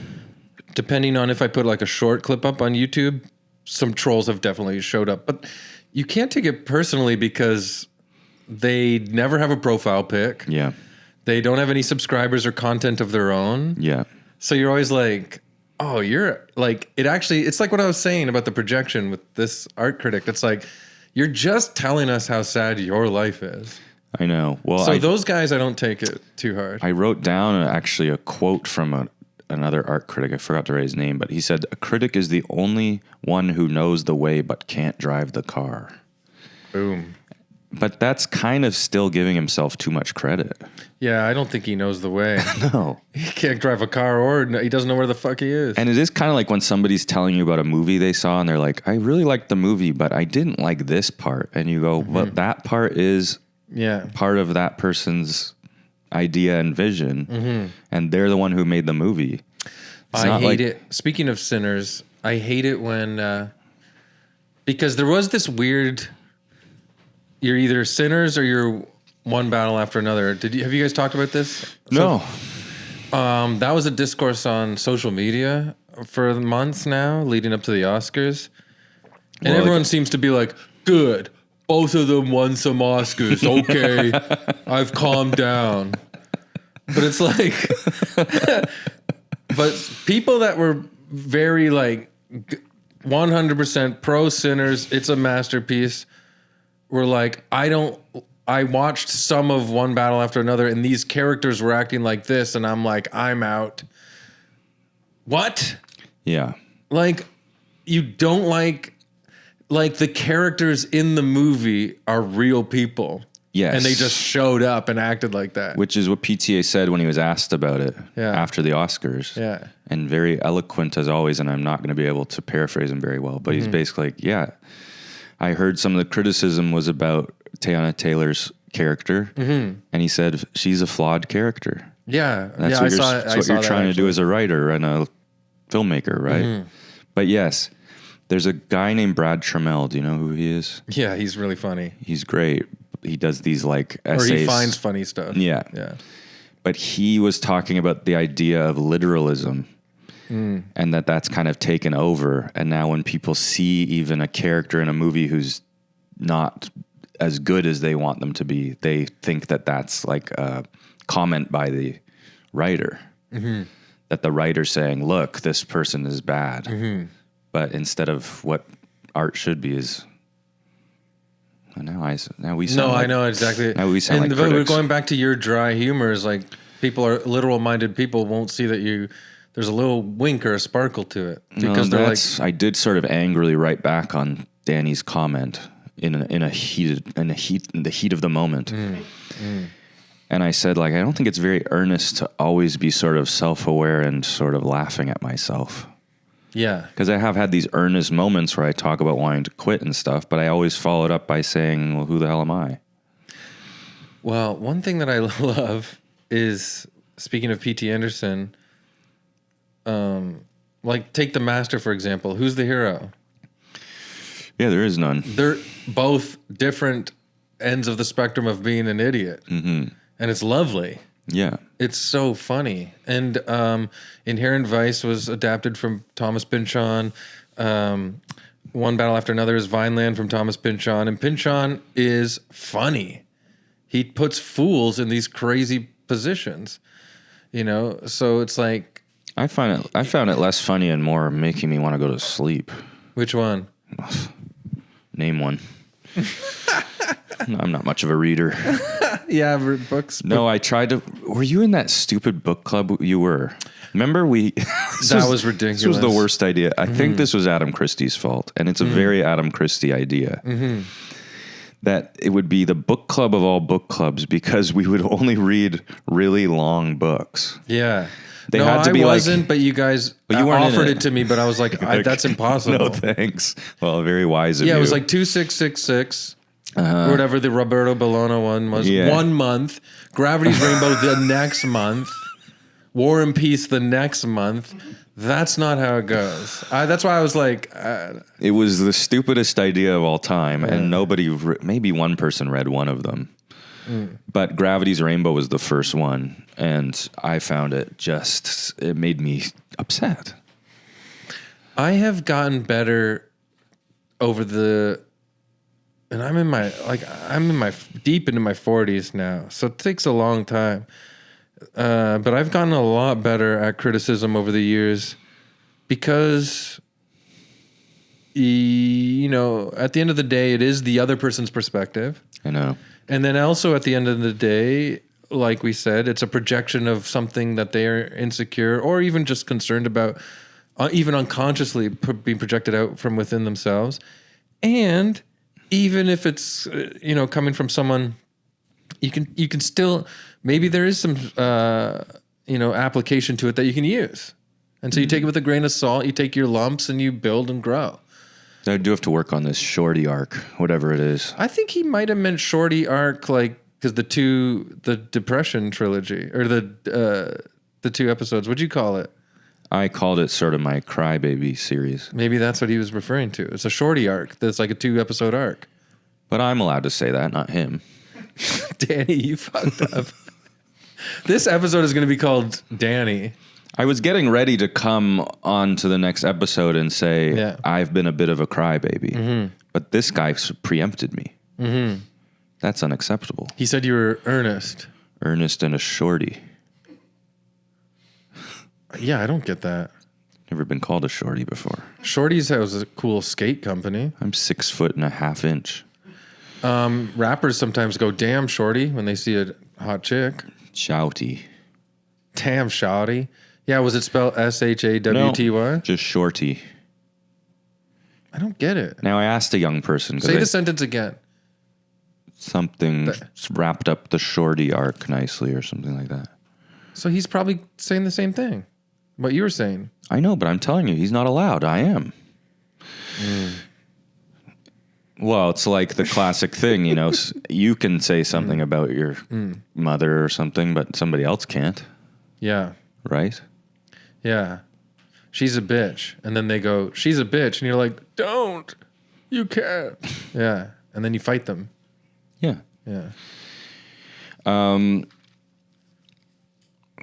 depending on if I put like a short clip up on YouTube, some trolls have definitely showed up. But you can't take it personally because they never have a profile pic. Yeah. They don't have any subscribers or content of their own. Yeah. So you're always like, oh, you're like, it's like what I was saying about the projection with this art critic. It's like, you're just telling us how sad your life is. I know. Well, so those guys, I don't take it too hard. I wrote down actually a quote from another art critic. I forgot to write his name, but he said, a critic is the only one who knows the way but can't drive the car. Boom. But that's kind of still giving himself too much credit. Yeah, I don't think he knows the way. No. He can't drive a car or he doesn't know where the fuck he is. And it is kind of like when somebody's telling you about a movie they saw and they're like, I really liked the movie, but I didn't like this part. And you go, but that part is part of that person's idea and vision. And they're the one who made the movie. I hate it. Speaking of sinners, I hate it when, because there was this weird, you're either sinners or you're one battle after another. Have you guys talked about this? No. That was a discourse on social media for months now, leading up to the Oscars. And everyone seems to be like, good, both of them won some Oscars. Okay, I've calmed down. But it's like, but people that were very like 100% pro sinners, it's a masterpiece, were like, I watched some of One Battle After Another and these characters were acting like this and I'm like, I'm out. What? Yeah. Like, you don't like the characters in the movie are real people. Yes. And they just showed up and acted like that. Which is what PTA said when he was asked about it after the Oscars. Yeah. And very eloquent as always, and I'm not going to be able to paraphrase him very well, but he's basically like, yeah, I heard some of the criticism was about Teyana Taylor's character, and he said she's a flawed character. Yeah. That's what you're trying to do as a writer and a filmmaker, right? But yes, there's a guy named Brad Trammell. Do you know who he is? Yeah, he's really funny. He's great. He does these like essays. Or he finds funny stuff. Yeah. Yeah. But he was talking about the idea of literalism and that's kind of taken over. And now when people see even a character in a movie who's not as good as they want them to be, they think that that's like a comment by the writer. That the writer's saying, look, this person is bad. But instead of what art should be is Now we sound No, like, I know exactly. Now we sound and like critics. going back to your dry humor is like people are literal-minded people won't see that there's a little wink or a sparkle to it because they're like, I did sort of angrily write back on Danny's comment in the heat of the moment. And I said, like, I don't think it's very earnest to always be sort of self-aware and sort of laughing at myself. yeah, Because I have had these earnest moments where I talk about wanting to quit and stuff, but I always followed up by saying, well, who the hell am I? well, one thing that I love is, speaking of P.T. Anderson, like take The Master, for example. Who's the hero? Yeah, there is none. They're both different ends of the spectrum of being an idiot. Mm-hmm. And it's lovely. Yeah. It's so funny. And Inherent Vice was adapted from Thomas Pynchon. One Battle After Another is Vineland from Thomas Pynchon. And Pynchon is funny. He puts fools in these crazy positions, you know? So it's like... I found it less funny and more making me want to go to sleep. Which one? Name one. I'm not much of a reader. Yeah, books. No, I tried to... Were you in that stupid book club? You were. Remember we... That was ridiculous. This was the worst idea. I think this was Adam Christie's fault. And it's a very Adam Christie idea. That it would be the book club of all book clubs because we would only read really long books. Yeah. They no, had to I be wasn't, but you guys you weren't in offered it. it to me, but I was like, that's impossible. No, thanks. Well, very wise of you. Yeah, it was like 2666 or whatever the Roberto Bologna one was. Yeah. 1 month. Gravity's Rainbow the next month. War and Peace the next month. That's not how it goes. That's why I was like... it was the stupidest idea of all time, and maybe one person read one of them. But Gravity's Rainbow was the first one, and I found it it made me upset. I have gotten better over and I'm in my deep into my 40s now, so it takes a long time. But I've gotten a lot better at criticism over the years because, you know, at the end of the day, it is the other person's perspective. I know. And then also at the end of the day, like we said, it's a projection of something that they are insecure or even just concerned about, even unconsciously being projected out from within themselves. And even if it's, you know, coming from someone, you can still, maybe there is some, you know, application to it that you can use. And so you take it with a grain of salt, you take your lumps and you build and grow. I do have to work on this Shorty arc, whatever it is. I think he might have meant Shorty arc, like, because the Depression trilogy, or the 2 episodes, what'd you call it? I called it sort of my crybaby series. Maybe that's what he was referring to. It's a Shorty arc that's like a 2-episode arc. But I'm allowed to say that, not him. Danny, you fucked up. This episode is going to be called Danny. I was getting ready to come on to the next episode and say, I've been a bit of a crybaby. But this guy preempted me. That's unacceptable. He said you were earnest. Earnest and a shorty. Yeah, I don't get that. Never been called a shorty before. Shorty's has a cool skate company. I'm 6'1.5". Rappers sometimes go, damn, shorty, when they see a hot chick. Shouty. Damn, shouty. Yeah, was it spelled Shawty? No, just shorty. I don't get it. Now, I asked a young person. Say the sentence again. Something wrapped up the shorty arc nicely or something like that. So he's probably saying the same thing. What you were saying. I know, but I'm telling you, he's not allowed. I am. Well, it's like the classic thing, you know. You can say something about your mother or something, but somebody else can't. Yeah. Right? Yeah. She's a bitch. And then they go, she's a bitch. And you're like, don't. You can't. Yeah. And then you fight them. Yeah. Yeah.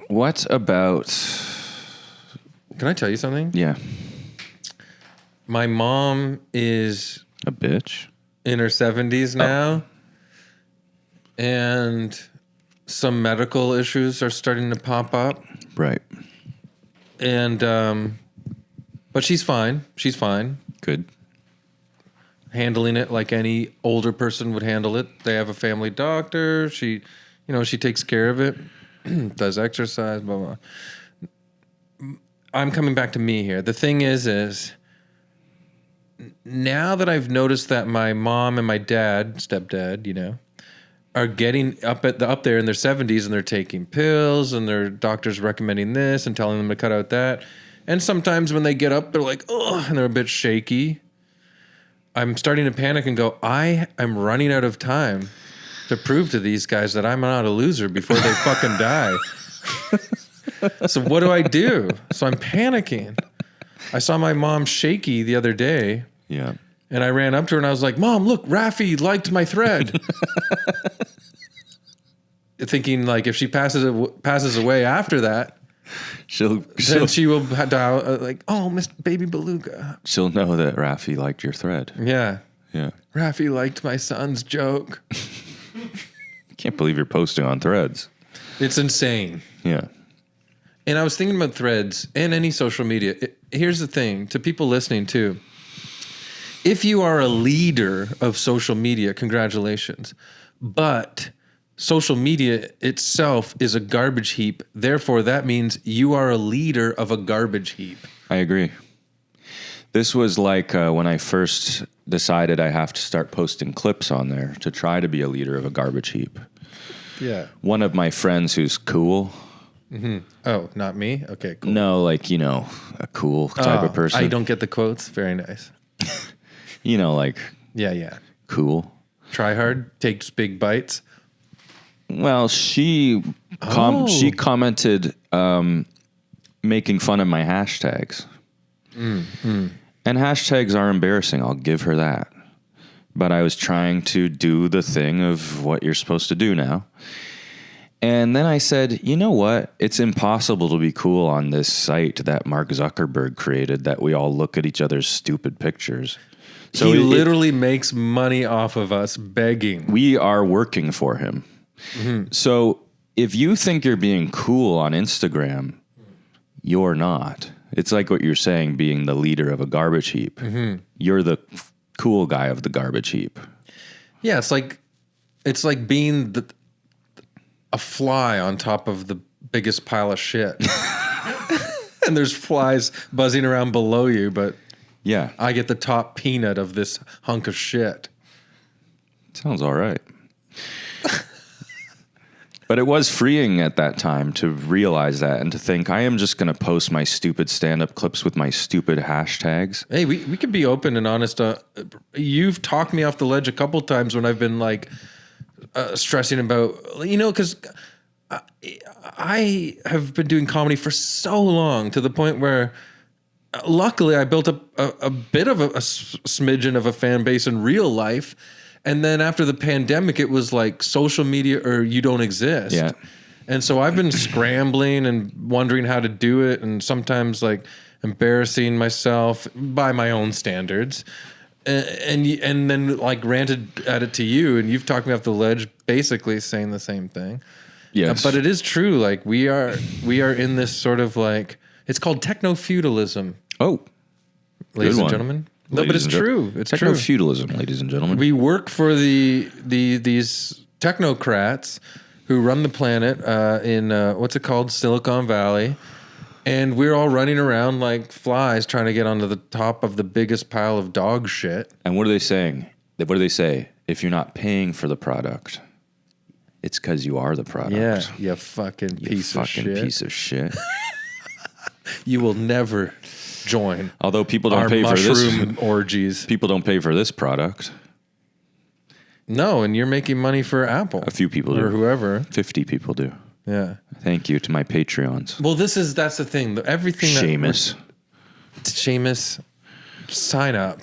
What about... Can I tell you something? Yeah. My mom is... A bitch? In her 70s now. And some medical issues are starting to pop up. Right. And, but she's fine. She's fine. Good. handling it like any older person would handle it. They have a family doctor. She takes care of it, does exercise, blah, blah. I'm coming back to me here. The thing is now that I've noticed that my mom and my stepdad, are getting up there in their 70s and they're taking pills and their doctor's recommending this and telling them to cut out that. And sometimes when they get up, they're like, oh, and they're a bit shaky. I'm starting to panic and go, I am running out of time to prove to these guys that I'm not a loser before they fucking die. So what do I do? So I'm panicking. I saw my mom shaky the other day. Yeah. And I ran up to her and I was like, Mom, look, Rafi liked my thread. Thinking like if she passes away after that, then she will die like, oh, Miss Baby Beluga. She'll know that Rafi liked your thread. Yeah. Yeah. Rafi liked my son's joke. I can't believe you're posting on threads. It's insane. Yeah. And I was thinking about threads and any social media. Here's the thing to people listening too. If you are a leader of social media, congratulations. But social media itself is a garbage heap. Therefore, that means you are a leader of a garbage heap. I agree. This was like when I first decided I have to start posting clips on there to try to be a leader of a garbage heap. Yeah. One of my friends who's cool. Mm-hmm. Oh, not me? Okay, cool. No, like, a cool type of person. I don't get the quotes. Very nice. Like. Yeah. Cool. Try hard, takes big bites. Well, she commented making fun of my hashtags. And hashtags are embarrassing. I'll give her that. But I was trying to do the thing of what you're supposed to do now. And then I said, you know what? It's impossible to be cool on this site that Mark Zuckerberg created that we all look at each other's stupid pictures. So he literally makes money off of us begging. We are working for him. Mm-hmm. So if you think you're being cool on Instagram, you're not. It's like what you're saying, being the leader of a garbage heap. Mm-hmm. You're the cool guy of the garbage heap. Yeah, it's like being a fly on top of the biggest pile of shit. And there's flies buzzing around below you, but yeah, I get the top peanut of this hunk of shit. Sounds all right. But it was freeing at that time to realize that and to think, I am just going to post my stupid stand-up clips with my stupid hashtags. Hey, we could be open and honest. You've talked me off the ledge a couple times when I've been like stressing about, because I have been doing comedy for so long to the point where luckily I built up a bit of a smidgen of a fan base in real life. And then after the pandemic, it was like social media or you don't exist. Yeah. And so I've been scrambling and wondering how to do it, and sometimes like embarrassing myself by my own standards. And then like ranted at it to you, and you've talked me off the ledge basically saying the same thing. Yes. But it is true. Like we are in this sort of like, it's called technofeudalism. Oh. Ladies and gentlemen. No, but it's true. It's true. Technofeudalism, ladies and gentlemen. We work for these technocrats who run the planet in what's it called, Silicon Valley, and we're all running around like flies trying to get onto the top of the biggest pile of dog shit. And what are they saying? What do they say? If you're not paying for the product, it's because you are the product. Yeah, you fucking piece of shit. You will never join. Although people don't pay for this orgies. People don't pay for this product. No, and you're making money for Apple. A few people do. Or whoever. 50 people do. Yeah. Thank you to my Patreons. Well, that's the thing. Everything Seamus. Seamus, sign up.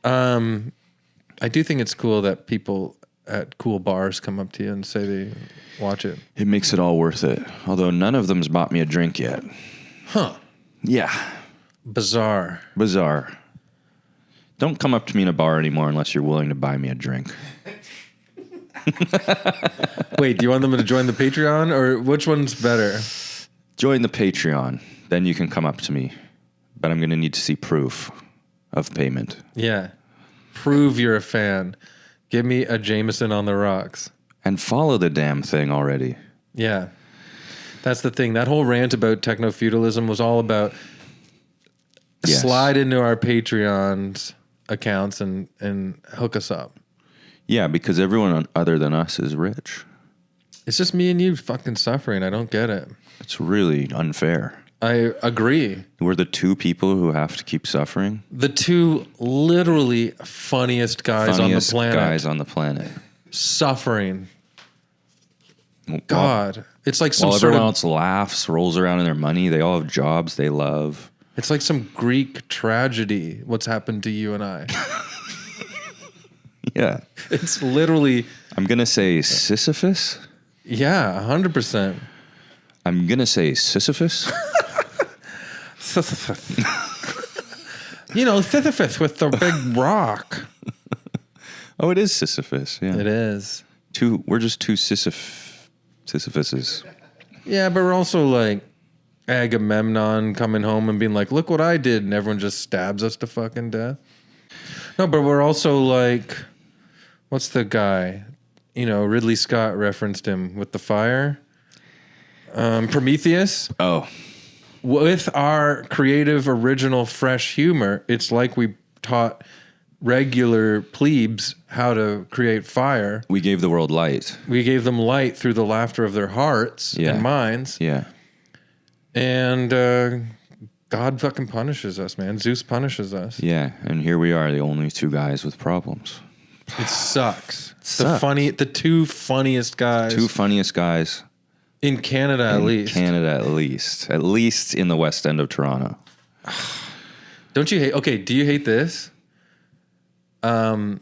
I do think it's cool that people at cool bars come up to you and say they watch it. It makes it all worth it. Although none of them's bought me a drink yet. Huh. Yeah. Bizarre. Don't come up to me in a bar anymore unless you're willing to buy me a drink. Wait, do you want them to join the Patreon, or which one's better? Join the Patreon. Then you can come up to me. But I'm going to need to see proof of payment. Yeah. Prove you're a fan. Give me a Jameson on the rocks. And follow the damn thing already. Yeah. That's the thing. That whole rant about technofeudalism was all about slide into our Patreon's accounts and hook us up. Yeah, because everyone other than us is rich. It's just me and you fucking suffering. I don't get it. It's really unfair. I agree. We're the two people who have to keep suffering. The two literally funniest guys on the planet. Suffering. God. It's like some while sort everyone of... else laughs, rolls around in their money. They all have jobs they love. It's like some Greek tragedy, what's happened to you and I. Yeah. It's literally... I'm going to say Sisyphus. Yeah, 100%. I'm going to say Sisyphus. Sisyphus. You know, Sisyphus with the big rock. Oh, it is Sisyphus. Yeah. It is. We're just two Sisyphuses. Yeah, but we're also like Agamemnon coming home and being like, look what I did. And everyone just stabs us to fucking death. No, but we're also like, what's the guy? You know, Ridley Scott referenced him with the fire. Prometheus. Oh. With our creative, original, fresh humor, it's like we taught regular plebes how to create fire. We gave the world light. We gave them light through the laughter of their hearts and minds. Yeah. And God fucking punishes us, man. Zeus punishes us. Yeah, and here we are, the only two guys with problems. It sucks. Sucks. The two funniest guys. Two funniest guys. In Canada, at least. Canada, at least. At least in the West End of Toronto. Don't you hate... Okay, do you hate this? And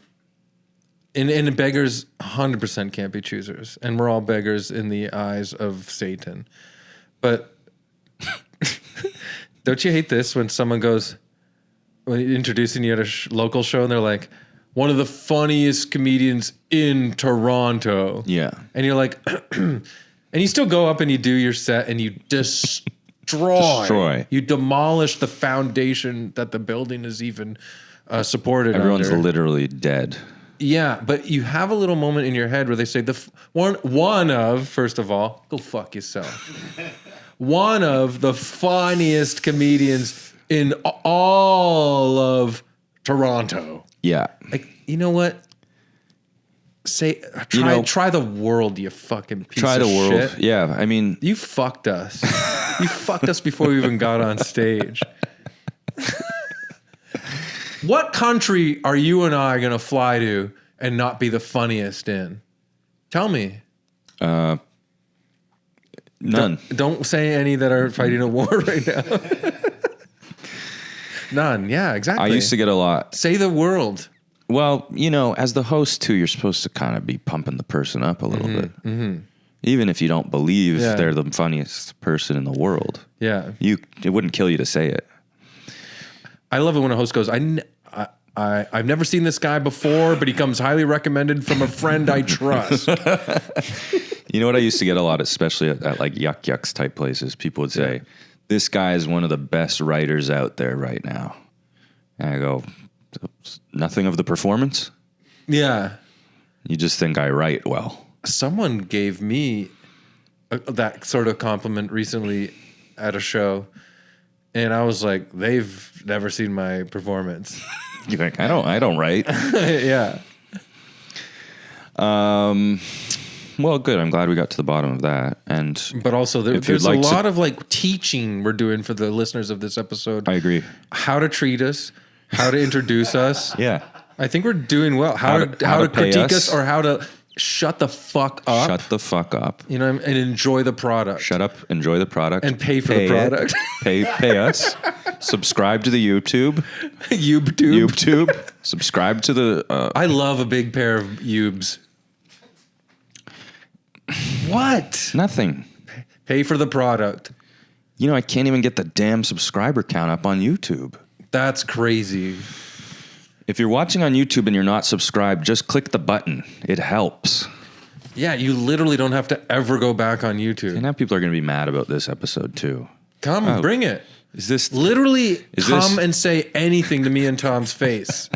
beggars 100% can't be choosers. And we're all beggars in the eyes of Satan. But don't you hate this when someone goes... introducing you at a local show and they're like, one of the funniest comedians in Toronto. Yeah. And you're like... And you still go up and you do your set and you destroy. You demolish the foundation that the building is even supported Everyone's under. literally dead. Yeah, but you have a little moment in your head where they say, one of, first of all, go fuck yourself. One of the funniest comedians in all of Toronto. Yeah. Like, you know what? Try the world, you fucking piece of shit. Try the world. Yeah, I mean... You fucked us. You fucked us before we even got on stage. What country are you and I going to fly to and not be the funniest in? Tell me. None. Don't say any that are fighting a war right now. None. Yeah, exactly. I used to get a lot. Say the world. Well, you know, as the host, too, you're supposed to kind of be pumping the person up a little bit. Mm-hmm. Even if you don't believe they're the funniest person in the world. Yeah. It wouldn't kill you to say it. I love it when a host goes, I've never seen this guy before, but he comes highly recommended from a friend I trust. You know what I used to get a lot, especially at like Yuck Yucks type places? People would say, this guy is one of the best writers out there right now. And I go... Nothing of the performance? Yeah. You just think I write well. Someone gave me that sort of compliment recently at a show, and I was like, they've never seen my performance. You're like, I don't write. Yeah. Well, good. I'm glad we got to the bottom of that. But also, there's a lot of like teaching we're doing for the listeners of this episode. I agree. How to treat us. How to introduce us. Yeah. I think we're doing well. How to critique us or how to shut the fuck up. Shut the fuck up. You know, and enjoy the product. Shut up, enjoy the product. And pay for the product. Pay us. Subscribe to the YouTube. YouTube. Subscribe to the... I love a big pair of Ubes. What? Nothing. Pay for the product. You know, I can't even get the damn subscriber count up on YouTube. That's crazy. If you're watching on YouTube and you're not subscribed, just click the button. It helps. Yeah, you literally don't have to ever go back on YouTube. And now people are going to be mad about this episode too. Bring it. Is this literally come and say anything to me in Tom's face?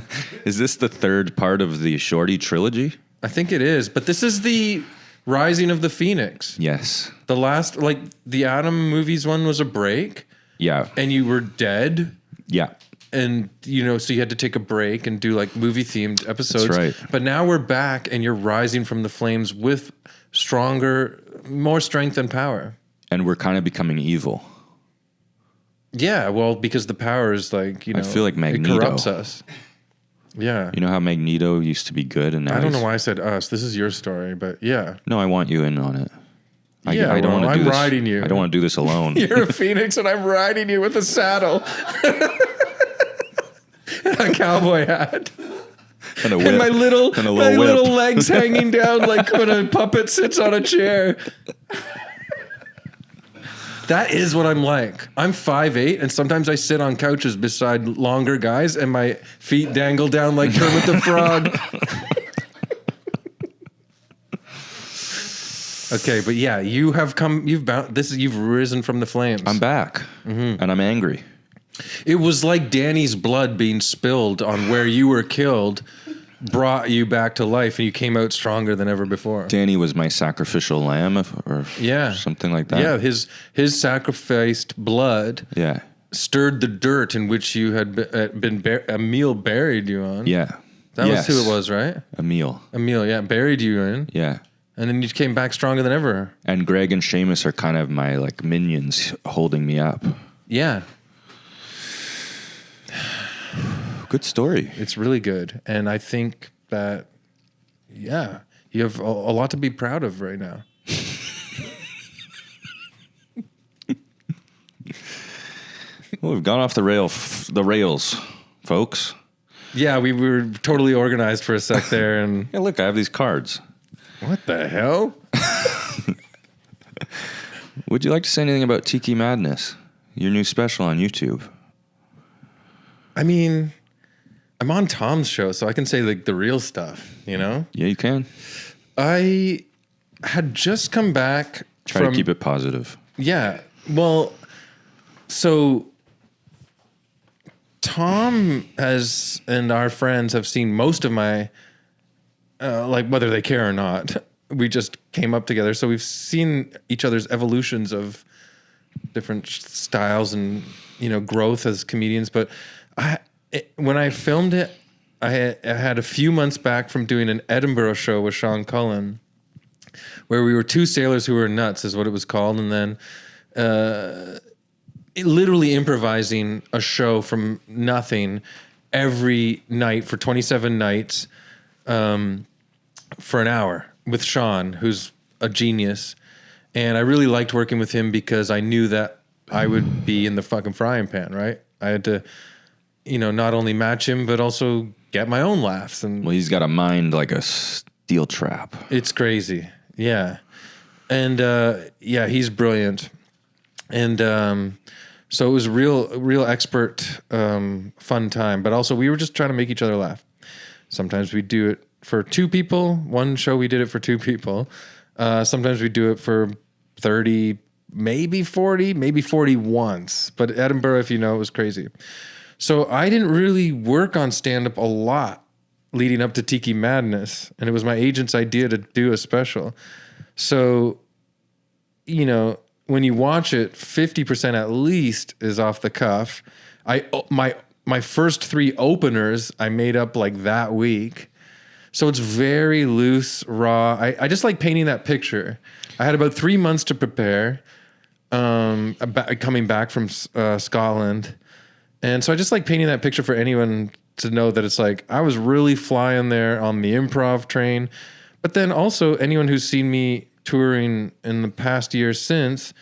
Is this the third part of the Shorty trilogy? I think it is, but this is the Rising of the Phoenix. Yes. The last, like the Atom movies one was a break. Yeah. And you were dead. Yeah. And, you know, so you had to take a break and do like movie themed episodes. That's right. But now we're back and you're rising from the flames with stronger, more strength and power. And we're kind of becoming evil. Yeah, well, because the power is like, you know, I feel like Magneto. It corrupts us. Yeah. You know how Magneto used to be good and now I don't know why I said us. This is your story, but yeah. No, I want you in on it. I don't want to do I'm this. riding you. I don't want to do this alone. You're a phoenix and I'm riding you with a saddle. And a cowboy hat. And a whip. And my little whip. legs hanging down like when a puppet sits on a chair. That is what I'm like. I'm 5'8", and sometimes I sit on couches beside longer guys, and my feet dangle down like Kermit the Frog. Okay, but yeah, you've risen from the flames. I'm back, and I'm angry. It was like Danny's blood being spilled on where you were killed brought you back to life, and you came out stronger than ever before. Danny was my sacrificial lamb, or something like that. Yeah, his sacrificed blood stirred the dirt in which you had Emil buried you on. Yeah. That was who it was, right? Emil, yeah, buried you in. Yeah. And then you came back stronger than ever. And Greg and Seamus are kind of my like minions holding me up. Yeah. Good story. It's really good. And I think that, yeah, you have a lot to be proud of right now. Well, we've gone off the rails, folks. Yeah, we were totally organized for a sec there. And yeah, look, I have these cards. What the hell? Would you like to say anything about Tiki Madness, your new special on YouTube? I mean, I'm on Tom's show, so I can say like the real stuff, you know? Yeah, you can. I had just come back Try to keep it positive. Yeah. Well, so Tom and our friends have seen most of my, like whether they care or not, we just came up together. So we've seen each other's evolutions of different styles and, you know, growth as comedians. But when I filmed it, I had a few months back from doing an Edinburgh show with Sean Cullen, where we were two sailors who were nuts, is what it was called, and then literally improvising a show from nothing every night for 27 nights for an hour with Sean, who's a genius. And I really liked working with him because I knew that I would be in the fucking frying pan, right? I had to, you know, not only match him, but also get my own laughs. And well, he's got a mind like a steel trap. It's crazy. Yeah. And yeah, he's brilliant. And so it was real expert, fun time. But also we were just trying to make each other laugh. Sometimes we do it for two people. One show we did it for two people. Sometimes we do it for 30, maybe 40 once. But Edinburgh, if you know, it was crazy. So I didn't really work on stand-up a lot leading up to Tiki Madness. And it was my agent's idea to do a special. So, you know, when you watch it, 50% at least is off the cuff. My first three openers I made up like that week. So it's very loose, raw. I just like painting that picture. I had about 3 months to prepare, coming back from Scotland. And so I just like painting that picture for anyone to know that it's like I was really flying there on the improv train. But then also anyone who's seen me touring in the past year since,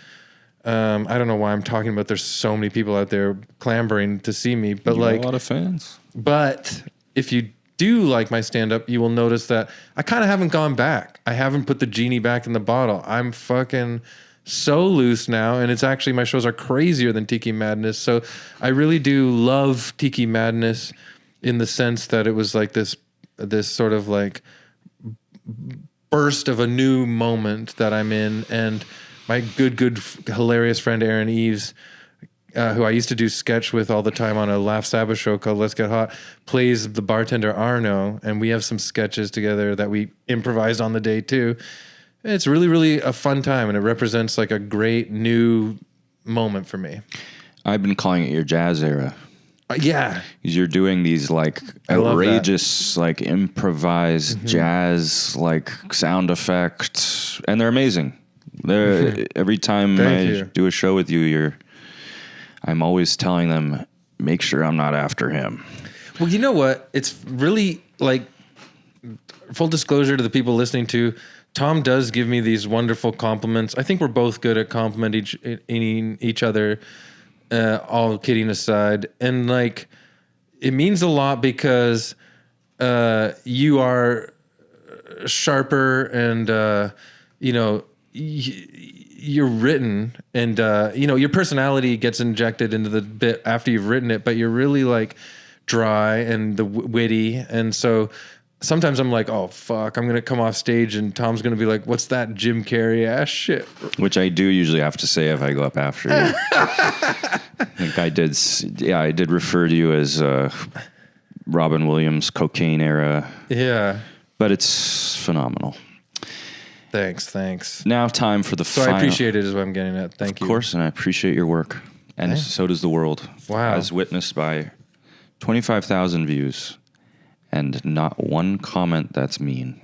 I don't know why I'm talking about there's so many people out there clambering to see me. But you got a lot of fans. But if you do like my stand-up, you will notice that I kind of haven't gone back. I haven't put the genie back in the bottle. I'm fucking so loose now, and it's actually, my shows are crazier than Tiki Madness. So I really do love Tiki Madness in the sense that it was like this sort of like burst of a new moment that I'm in, and my good hilarious friend Aaron Eves who I used to do sketch with all the time on a Laugh Sabbath show called Let's Get Hot, plays the bartender Arno, and we have some sketches together that we improvised on the day too. It's really, really a fun time, and it represents like a great new moment for me. I've been calling it your jazz era. Yeah. Because you're doing these like outrageous, like improvised jazz, like sound effects, and they're amazing. They're every time I do a show with you, I'm always telling them, make sure I'm not after him. Well, you know what? It's really like full disclosure to the people listening to. Tom does give me these wonderful compliments. I think we're both good at complimenting each other, all kidding aside. And like, it means a lot because you are sharper and, you're written and, your personality gets injected into the bit after you've written it, but you're really like dry and witty. And so sometimes I'm like, oh, fuck, I'm going to come off stage and Tom's going to be like, what's that Jim Carrey ass shit? Which I do usually have to say if I go up after you. Like I did refer to you as Robin Williams cocaine era. Yeah. But it's phenomenal. Thanks. Now time for the final. I appreciate it is what I'm getting at. Thank you. Of course, and I appreciate your work. And so does the world. Wow. As witnessed by 25,000 views. And not one comment that's mean.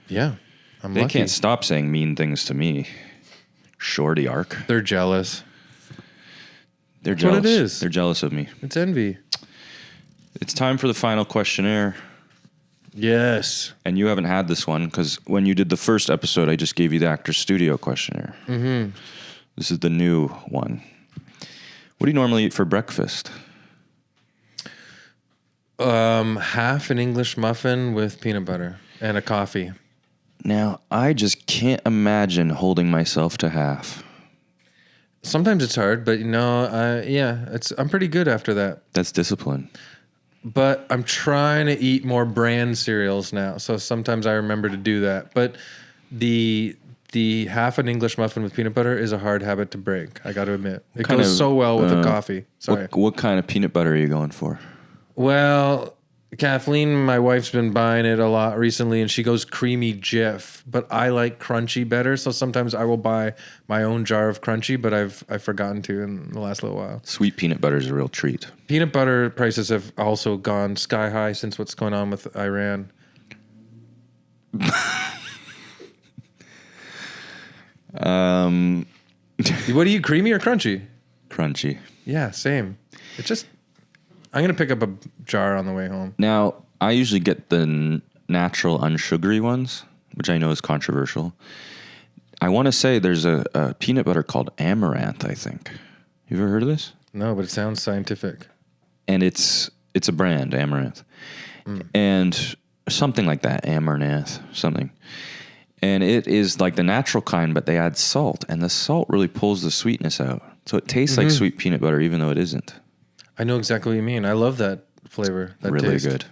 Yeah, They lucky. can't stop saying mean things to me. Shorty arc. They're jealous. They're That's jealous. what it is. They're jealous of me. It's envy. It's time for the final questionnaire. Yes. And you haven't had this one because when you did the first episode, I just gave you the Actors Studio questionnaire. Mm-hmm. This is the new one. What do you normally eat for breakfast? Half an English muffin with peanut butter and a coffee. Now, I just can't imagine holding myself to half. Sometimes it's hard, but I'm pretty good after that. That's discipline. But I'm trying to eat more bran cereals now, so sometimes I remember to do that. But the half an English muffin with peanut butter is a hard habit to break, I got to admit. It goes so well with the coffee. Sorry. What kind of peanut butter are you going for? Well, Kathleen, my wife's been buying it a lot recently, and she goes creamy Jif. But I like crunchy better, so sometimes I will buy my own jar of crunchy. But I've forgotten to in the last little while. Sweet peanut butter is a real treat. Peanut butter prices have also gone sky high since what's going on with Iran. What are you, creamy or crunchy? Crunchy. Yeah, same. I'm going to pick up a jar on the way home. Now, I usually get the natural unsugary ones, which I know is controversial. I want to say there's a peanut butter called Amaranth, I think. You ever heard of this? No, but it sounds scientific. And it's a brand, Amaranth. And something like that, Amaranth, something. And it is like the natural kind, but they add salt. And the salt really pulls the sweetness out. So it tastes like sweet peanut butter, even though it isn't. I know exactly what you mean. I love that flavor. That really taste. Good.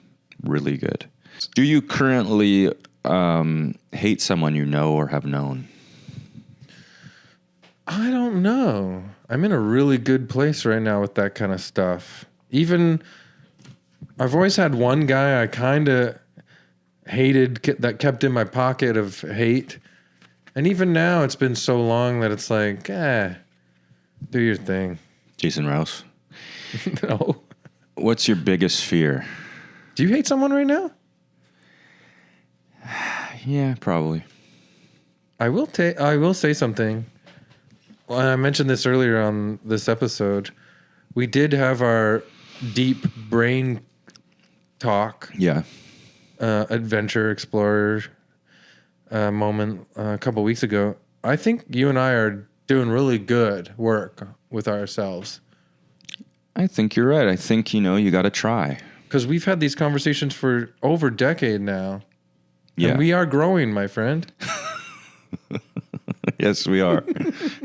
Really good. Do you currently hate someone you know or have known? I don't know. I'm in a really good place right now with that kind of stuff. Even I've always had one guy I kind of hated that kept in my pocket of hate. And even now it's been so long that it's like, do your thing. Jason Rouse? No. What's your biggest fear? Do you hate someone right now? Yeah, probably. I will say something. Well, I mentioned this earlier on this episode. We did have our deep brain talk. Yeah. Adventure explorer moment a couple weeks ago. I think you and I are doing really good work with ourselves. I think you're right. I think, you got to try. Because we've had these conversations for over a decade now. Yeah. And we are growing, my friend. Yes, we are.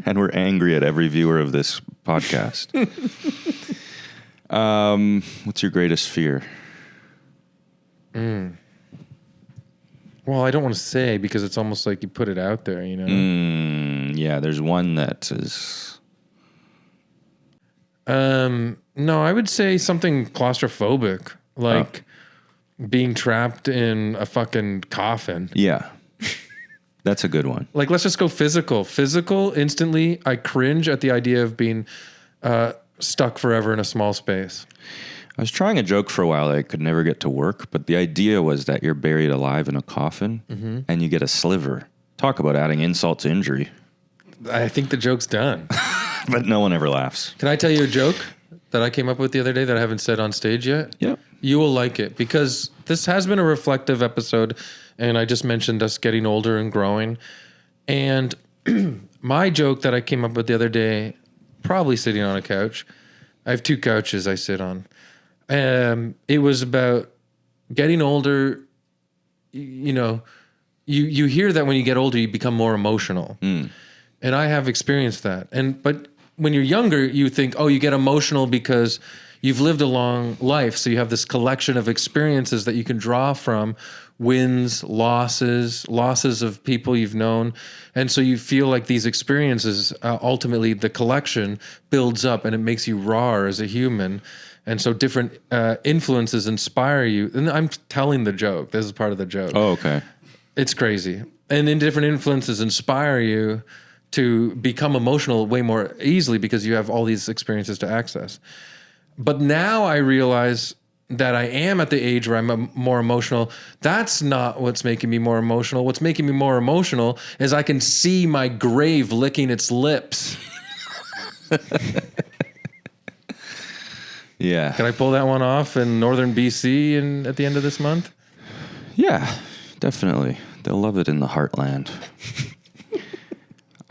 And we're angry at every viewer of this podcast. What's your greatest fear? Well, I don't want to say because it's almost like you put it out there, Yeah, there's one that is... No, I would say something claustrophobic, like being trapped in a fucking coffin. Yeah. That's a good one. Like, let's just go physical. Physical, instantly, I cringe at the idea of being stuck forever in a small space. I was trying a joke for a while that I could never get to work, but the idea was that you're buried alive in a coffin and you get a sliver. Talk about adding insult to injury. I think the joke's done. But no one ever laughs. Can I tell you a joke that I came up with the other day that I haven't said on stage yet? Yeah. You will like it because this has been a reflective episode, and I just mentioned us getting older and growing. And my joke that I came up with the other day, probably sitting on a couch. I have 2 couches I sit on. It was about getting older. You know, you hear that when you get older, you become more emotional. And I have experienced that. But when you're younger, you think, oh, you get emotional because you've lived a long life. So you have this collection of experiences that you can draw from, wins, losses of people you've known. And so you feel like these experiences, ultimately the collection builds up and it makes you raw as a human. And so different influences inspire you. And I'm telling the joke. This is part of the joke. Oh, okay. It's crazy. And then different influences inspire you to become emotional way more easily because you have all these experiences to access. But now I realize that I am at the age where I'm more emotional. That's not what's making me more emotional. What's making me more emotional is I can see my grave licking its lips. Yeah. Can I pull that one off in northern BC at the end of this month? Yeah, definitely. They'll love it in the heartland.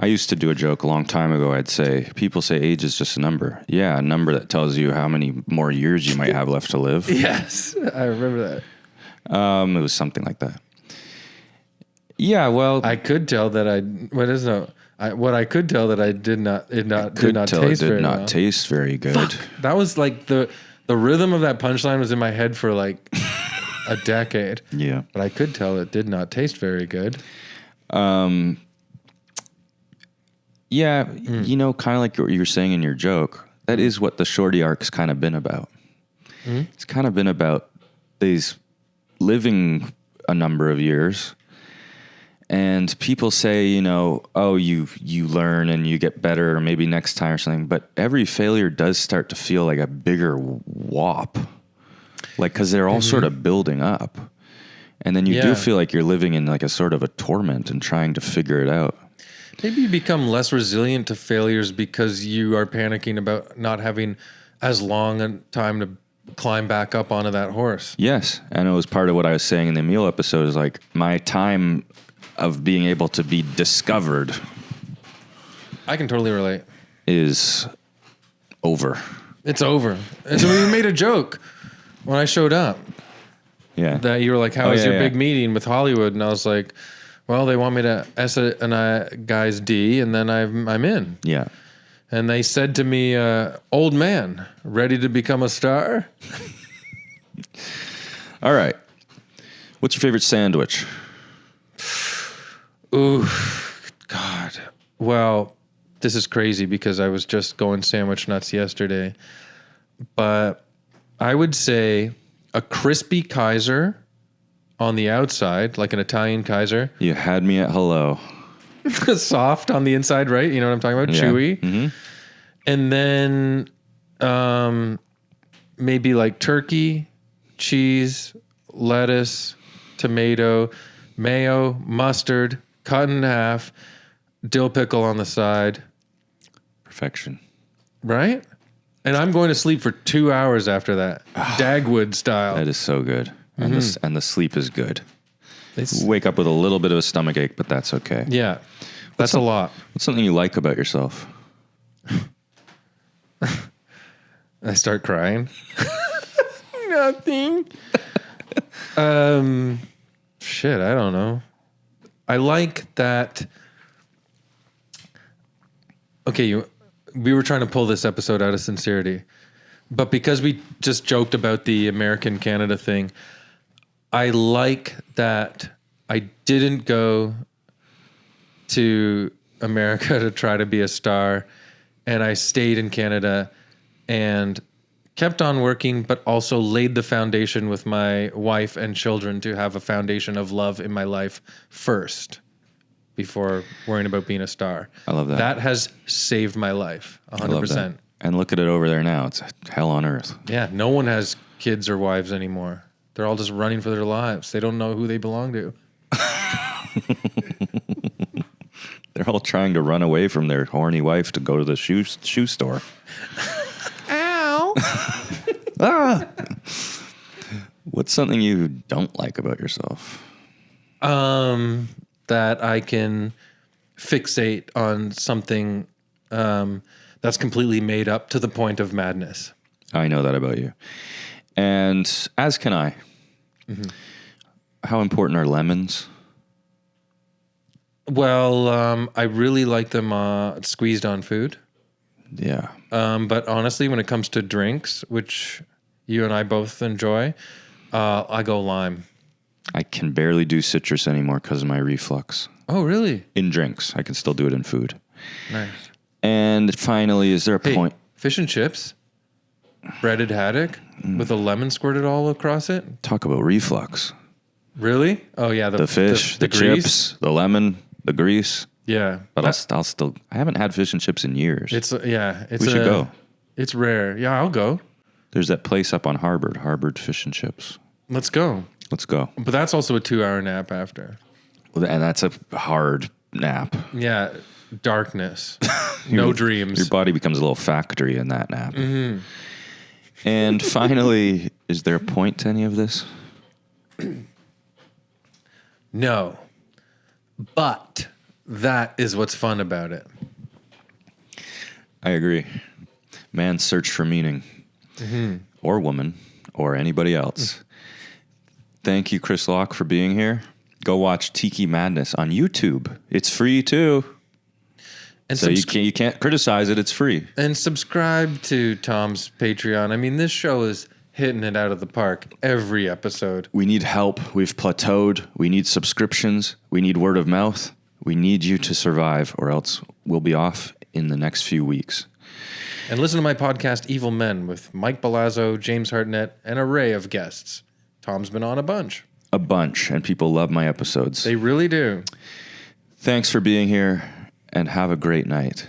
I used to do a joke a long time ago. I'd say, people say age is just a number. Yeah, a number that tells you how many more years you might have left to live. Yes, I remember that. It was something like that. Yeah, well, I could tell that I could tell that I did not taste very good. Fuck. That was like the rhythm of that punchline was in my head for like a decade. Yeah. But I could tell it did not taste very good. Yeah, you know, kind of like what you were saying in your joke, that is what the shorty arc's kind of been about. It's kind of been about these living a number of years, and people say, you know, oh, you learn and you get better, or maybe next time or something, but every failure does start to feel like a bigger whop, like, because they're all sort of building up, and then you do feel like you're living in like a sort of a torment and trying to figure it out. Maybe you become less resilient to failures because you are panicking about not having as long a time to climb back up onto that horse. Yes. And it was part of what I was saying in the Emil episode is like my time of being able to be discovered. I can totally relate. Is over. It's over. And so we made a joke when I showed up. Yeah. That you were like, how was your big meeting with Hollywood? And I was like, well, they want me to S a guy's D, and then I'm in. Yeah. And they said to me, old man, ready to become a star? All right. What's your favorite sandwich? Ooh, God. Well, this is crazy because I was just going sandwich nuts yesterday. But I would say a crispy Kaiser on the outside, like an Italian Kaiser. You had me at hello. Soft on the inside, right? You know what I'm talking about? Yeah. Chewy. Mm-hmm. And then maybe like turkey, cheese, lettuce, tomato, mayo, mustard, cut in half, dill pickle on the side. Perfection. Right? And I'm going to sleep for 2 hours after that. Dagwood style. That is so good. And the sleep is good. Wake up with a little bit of a stomach ache, but that's okay. Yeah. That's a lot. What's something you like about yourself? I start crying. Nothing. Shit, I don't know. I like that. Okay, we were trying to pull this episode out of sincerity, but because we just joked about the American Canada thing, I like that I didn't go to America to try to be a star, and I stayed in Canada and kept on working, but also laid the foundation with my wife and children to have a foundation of love in my life first before worrying about being a star. I love that. That has saved my life 100%. I love that. And look at it over there now. It's hell on earth. Yeah, no one has kids or wives anymore. They're all just running for their lives. They don't know who they belong to. They're all trying to run away from their horny wife to go to the shoe store. Ow! What's something you don't like about yourself? That I can fixate on something that's completely made up to the point of madness. I know that about you. And as can I. Mm-hmm. How important are lemons? Well, I really like them squeezed on food. Yeah. But honestly, when it comes to drinks, which you and I both enjoy, I go lime. I can barely do citrus anymore because of my reflux. Oh, really? In drinks. I can still do it in food. Nice. And finally, is there a point? Fish and chips, breaded haddock with a lemon squirted all across it. Talk about reflux. Really? Oh, yeah. The fish, the chips, the lemon, the grease. Yeah. But I'll still, I haven't had fish and chips in years. We should go. It's rare. Yeah, I'll go. There's that place up on Harvard Fish and Chips. Let's go. Let's go. But that's also a 2-hour nap after. And that's a hard nap. Yeah. Darkness. No dreams. Your body becomes a little factory in that nap. Mm-hmm. And finally, is there a point to any of this? No. But that is what's fun about it. I agree. Man's search for meaning. Mm-hmm. Or woman. Or anybody else. Thank you, Chris Locke, for being here. Go watch Tiki Madness on YouTube. It's free, too. And so you can't criticize it. It's free. And subscribe to Tom's Patreon. I mean, this show is hitting it out of the park every episode. We need help. We've plateaued. We need subscriptions. We need word of mouth. We need you to survive, or else we'll be off in the next few weeks. And listen to my podcast, Evil Men, with Mike Balazzo, James Hartnett, an array of guests. Tom's been on a bunch. A bunch, and people love my episodes. They really do. Thanks for being here, and have a great night.